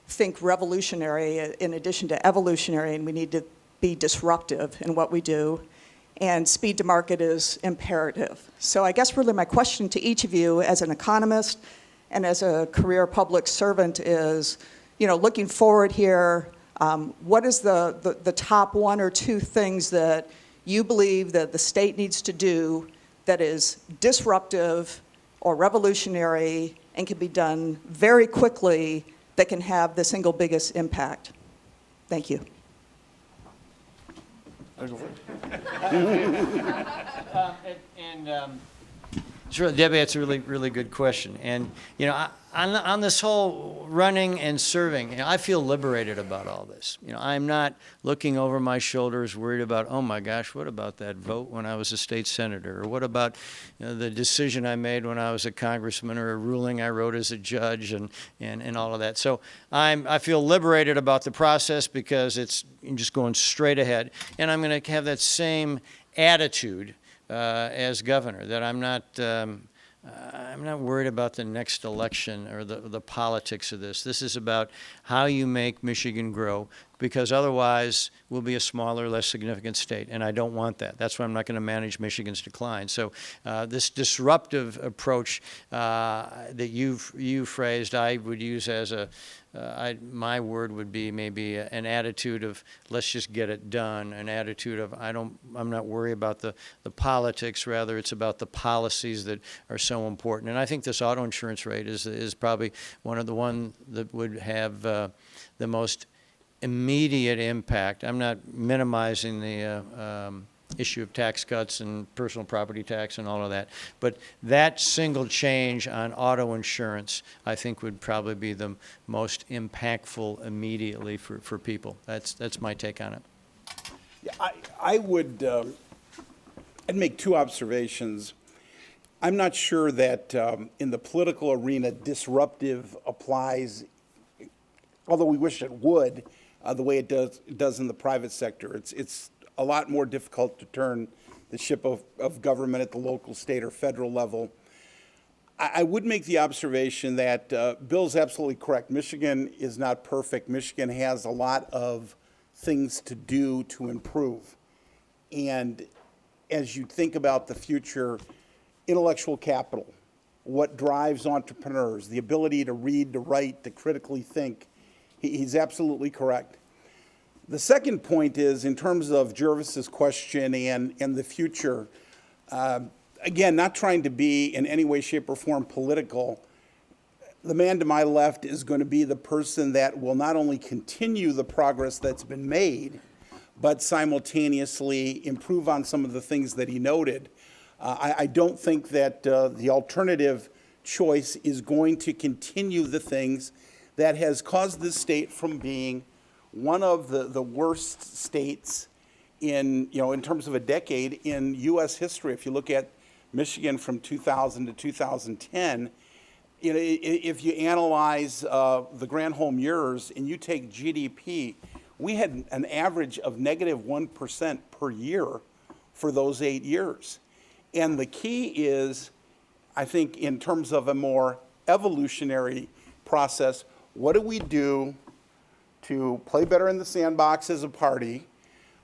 think revolutionary in addition to evolutionary, and we need to be disruptive in what we do. and speed to market is imperative. So I guess really my question to each of you as an economist and as a career public servant is, looking forward here, what is the top one or two things that you believe that the state needs to do that is disruptive or revolutionary and can be done very quickly that can have the single biggest impact? Thank you. Sure, Debbie, that's a really, really good question. And, on this whole running and serving, I feel liberated about all this. I'm not looking over my shoulders worried about, oh my gosh, what about that vote when I was a state senator? Or what about the decision I made when I was a congressman, or a ruling I wrote as a judge, and all of that. So I feel liberated about the process because it's just going straight ahead. And I'm going to have that same attitude as governor, that I'm not worried about the next election or the politics of this. This is about how you make Michigan grow, because otherwise we'll be a smaller, less significant state, and I don't want that. That's why I'm not going to manage Michigan's decline. So this disruptive approach that you phrased, I would use as my word would be maybe an attitude of let's just get it done, an attitude of I'm not worried about the politics, rather it's about the policies that are so important. And I think this auto insurance rate is probably one that would have the most immediate impact. I'm not minimizing the issue of tax cuts and personal property tax and all of that, but that single change on auto insurance, I think, would probably be the most impactful immediately for people. That's my take on it. Yeah, I would I'd make two observations. I'm not sure that in the political arena disruptive applies, although we wish it would, the way it does in the private sector. It's a lot more difficult to turn the ship of government at the local, state, or federal level. I would make the observation that Bill's absolutely correct. Michigan is not perfect. Michigan has a lot of things to do to improve. And as you think about the future, intellectual capital, what drives entrepreneurs, the ability to read, to write, to critically think, he's absolutely correct. The second point is, in terms of Jervis's question and the future, again, not trying to be in any way, shape, or form political, the man to my left is going to be the person that will not only continue the progress that's been made, but simultaneously improve on some of the things that he noted. I don't think that the alternative choice is going to continue the things that has caused this state from being one of the worst states in terms of a decade in U.S. history. If you look at Michigan from 2000 to 2010, if you analyze the Granholm years and you take GDP, we had an average of negative 1% per year for those 8 years. And the key is, I think, in terms of a more evolutionary process, what do we do to play better in the sandbox as a party,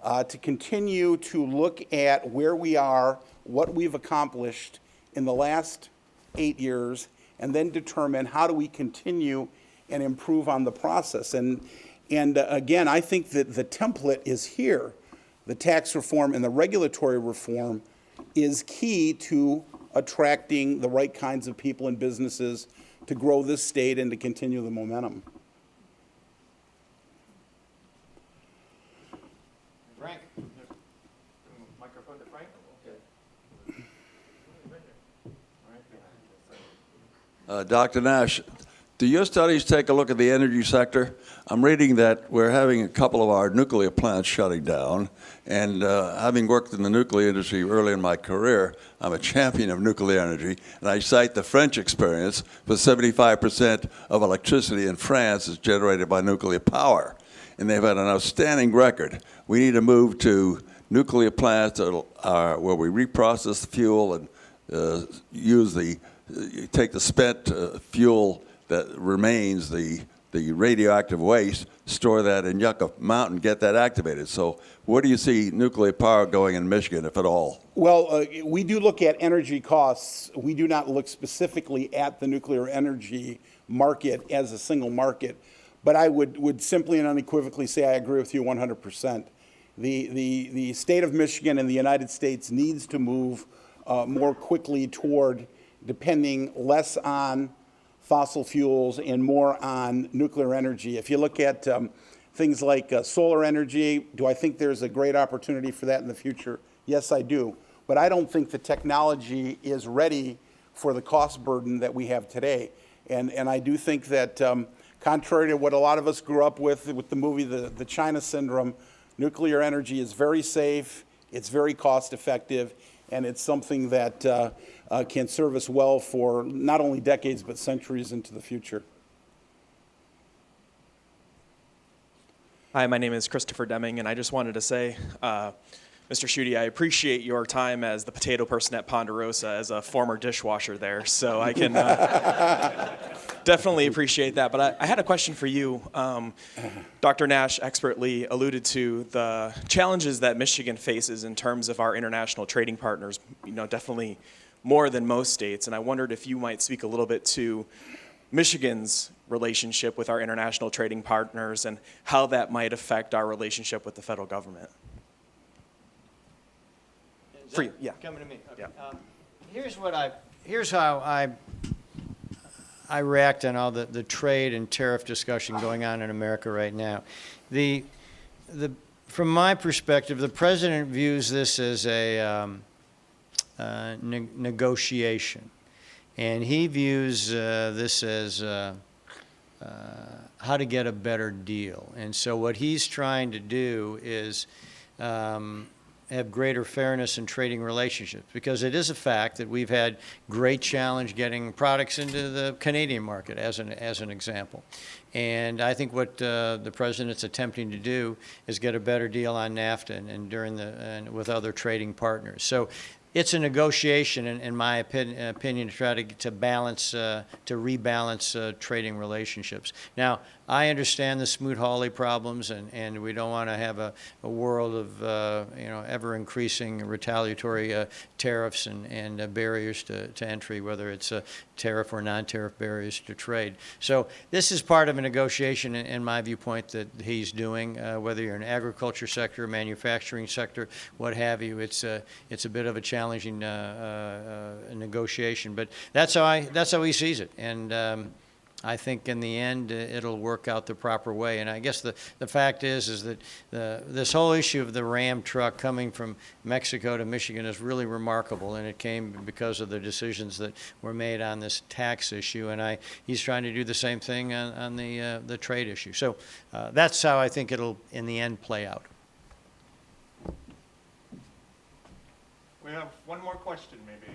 to continue to look at where we are, what we've accomplished in the last 8 years, and then determine how do we continue and improve on the process. And again, I think that the template is here. The tax reform and the regulatory reform is key to attracting the right kinds of people and businesses to grow this state and to continue the momentum. Frank. Microphone to Frank. Okay. Dr. Nash, do your studies take a look at the energy sector? I'm reading that we're having a couple of our nuclear plants shutting down, and having worked in the nuclear industry early in my career, I'm a champion of nuclear energy, and I cite the French experience, for 75% of electricity in France is generated by nuclear power, and they've had an outstanding record. We need to move to nuclear plants that are where we reprocess the fuel and take the spent fuel that remains, the the radioactive waste, store that in Yucca Mountain, get that activated. So where do you see nuclear power going in Michigan, if at all? Well, we do look at energy costs. We do not look specifically at the nuclear energy market as a single market. But I would simply and unequivocally say I agree with you 100%. The state of Michigan and the United States needs to move more quickly toward depending less on fossil fuels and more on nuclear energy. If you look at things like solar energy, do I think there's a great opportunity for that in the future? Yes, I do. But I don't think the technology is ready for the cost burden that we have today. And I do think that contrary to what a lot of us grew up with the movie The China Syndrome, nuclear energy is very safe, it's very cost effective, and it's something that can serve us well for not only decades but centuries into the future. Hi, my name is Christopher Deming, and I just wanted to say, Mr. Schuette, I appreciate your time as the potato person at Ponderosa as a former dishwasher there, so I can definitely appreciate that. But I had a question for you. Dr. Nash expertly alluded to the challenges that Michigan faces in terms of our international trading partners, definitely more than most states, and I wondered if you might speak a little bit to Michigan's relationship with our international trading partners and how that might affect our relationship with the federal government. For you, yeah. Coming to me. Okay. Yeah. Here's how I react on all the trade and tariff discussion going on in America right now. From my perspective, the president views this as a negotiation, and he views this as how to get a better deal. And so what he's trying to do is have greater fairness in trading relationships, because it is a fact that we've had great challenge getting products into the Canadian market, as an example. And I think what the president's attempting to do is get a better deal on NAFTA and with other trading partners. So it's a negotiation, in my opinion, to try to balance, to rebalance trading relationships. Now, I understand the Smoot-Hawley problems, and we don't want to have a world of ever-increasing retaliatory tariffs and barriers to entry, whether it's tariff or non-tariff barriers to trade. So this is part of a negotiation, in my viewpoint, that he's doing. Whether you're in agriculture sector, manufacturing sector, what have you, it's a bit of a challenging negotiation. But that's how he sees it, and I think in the end it'll work out the proper way. And I guess the fact is that this whole issue of the Ram truck coming from Mexico to Michigan is really remarkable, and it came because of the decisions that were made on this tax issue. And he's trying to do the same thing on the trade issue. So that's how I think it'll in the end play out. We have one more question, maybe.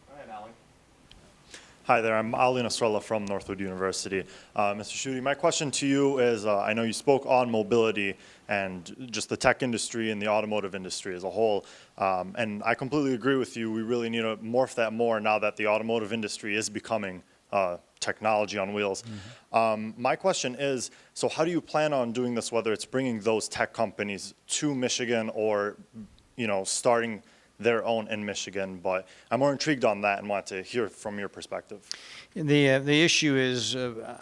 Go ahead, Ali. Hi there, I'm Ali Nasrallah from Northwood University. Mr. Schuette, my question to you is, I know you spoke on mobility and just the tech industry and the automotive industry as a whole, and I completely agree with you. We really need to morph that more now that the automotive industry is becoming technology on wheels. Mm-hmm. My question is, so how do you plan on doing this, whether it's bringing those tech companies to Michigan or, starting their own in Michigan? But I'm more intrigued on that and want to hear from your perspective. The issue is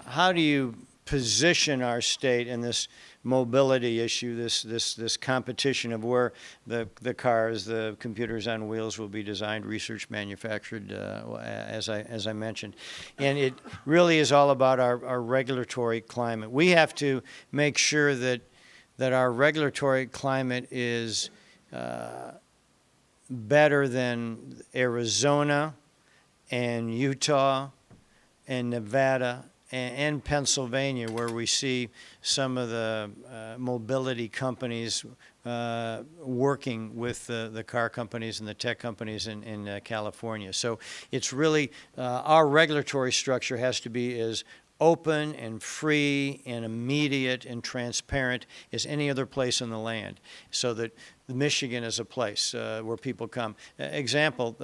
how do you position our state in this mobility issue, this competition of where the cars, the computers on wheels will be designed, researched, manufactured, as I mentioned. And it really is all about our regulatory climate. We have to make sure that our regulatory climate is better than Arizona and Utah and Nevada and Pennsylvania, where we see some of the mobility companies working with the car companies and the tech companies in California. So it's really, our regulatory structure has to be as open and free and immediate and transparent as any other place in the land, so that Michigan is a place where people come. Example,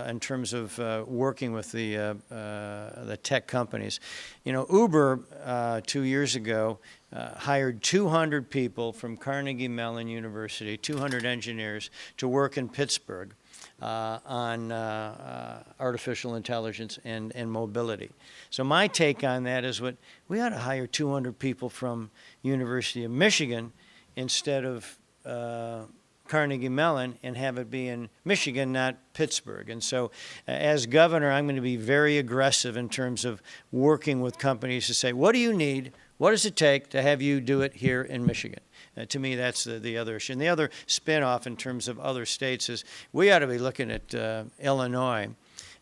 in terms of working with the tech companies. You know, Uber 2 years ago hired 200 people from Carnegie Mellon University, 200 engineers, to work in Pittsburgh on artificial intelligence and mobility. So my take on that is we ought to hire 200 people from University of Michigan instead of Carnegie Mellon and have it be in Michigan, not Pittsburgh. And so as governor, I'm going to be very aggressive in terms of working with companies to say, what do you need? What does it take to have you do it here in Michigan? To me, that's the other issue. And the other spin-off in terms of other states is we ought to be looking at Illinois,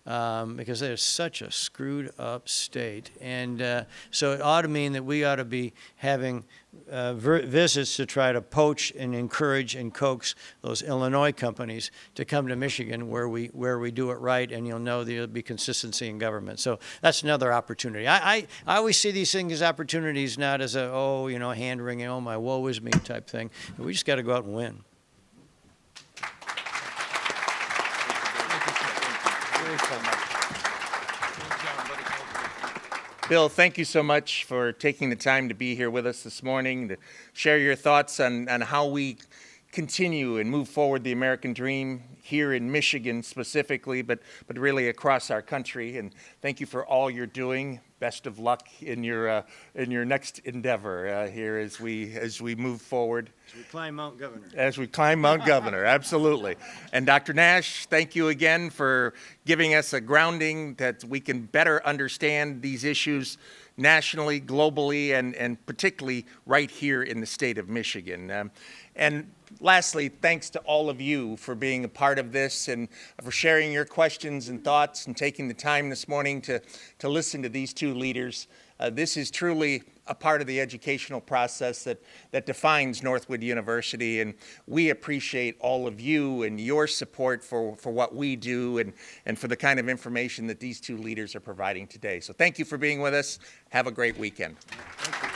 because they're such a screwed up state. And so it ought to mean that we ought to be having visits to try to poach and encourage and coax those Illinois companies to come to Michigan where we do it right, and you'll know there'll be consistency in government. So that's another opportunity. I always see these things as opportunities, not as a, hand-wringing, oh, my woe is me type thing. We just got to go out and win. Bill, thank you so much for taking the time to be here with us this morning, to share your thoughts on how we continue and move forward the American dream here in Michigan specifically, but really across our country. And thank you for all you're doing. Best of luck in your next endeavor here as we move forward. As we climb Mount Governor. As we climb Mount Governor, absolutely. And Dr. Nash, thank you again for giving us a grounding that we can better understand these issues nationally, globally, and particularly right here in the state of Michigan. And lastly, thanks to all of you for being a part of this and for sharing your questions and thoughts and taking the time this morning to listen to these two leaders. This is truly a part of the educational process that defines Northwood University, and we appreciate all of you and your support for what we do and for the kind of information that these two leaders are providing today. So thank you for being with us. Have a great weekend. Thank you.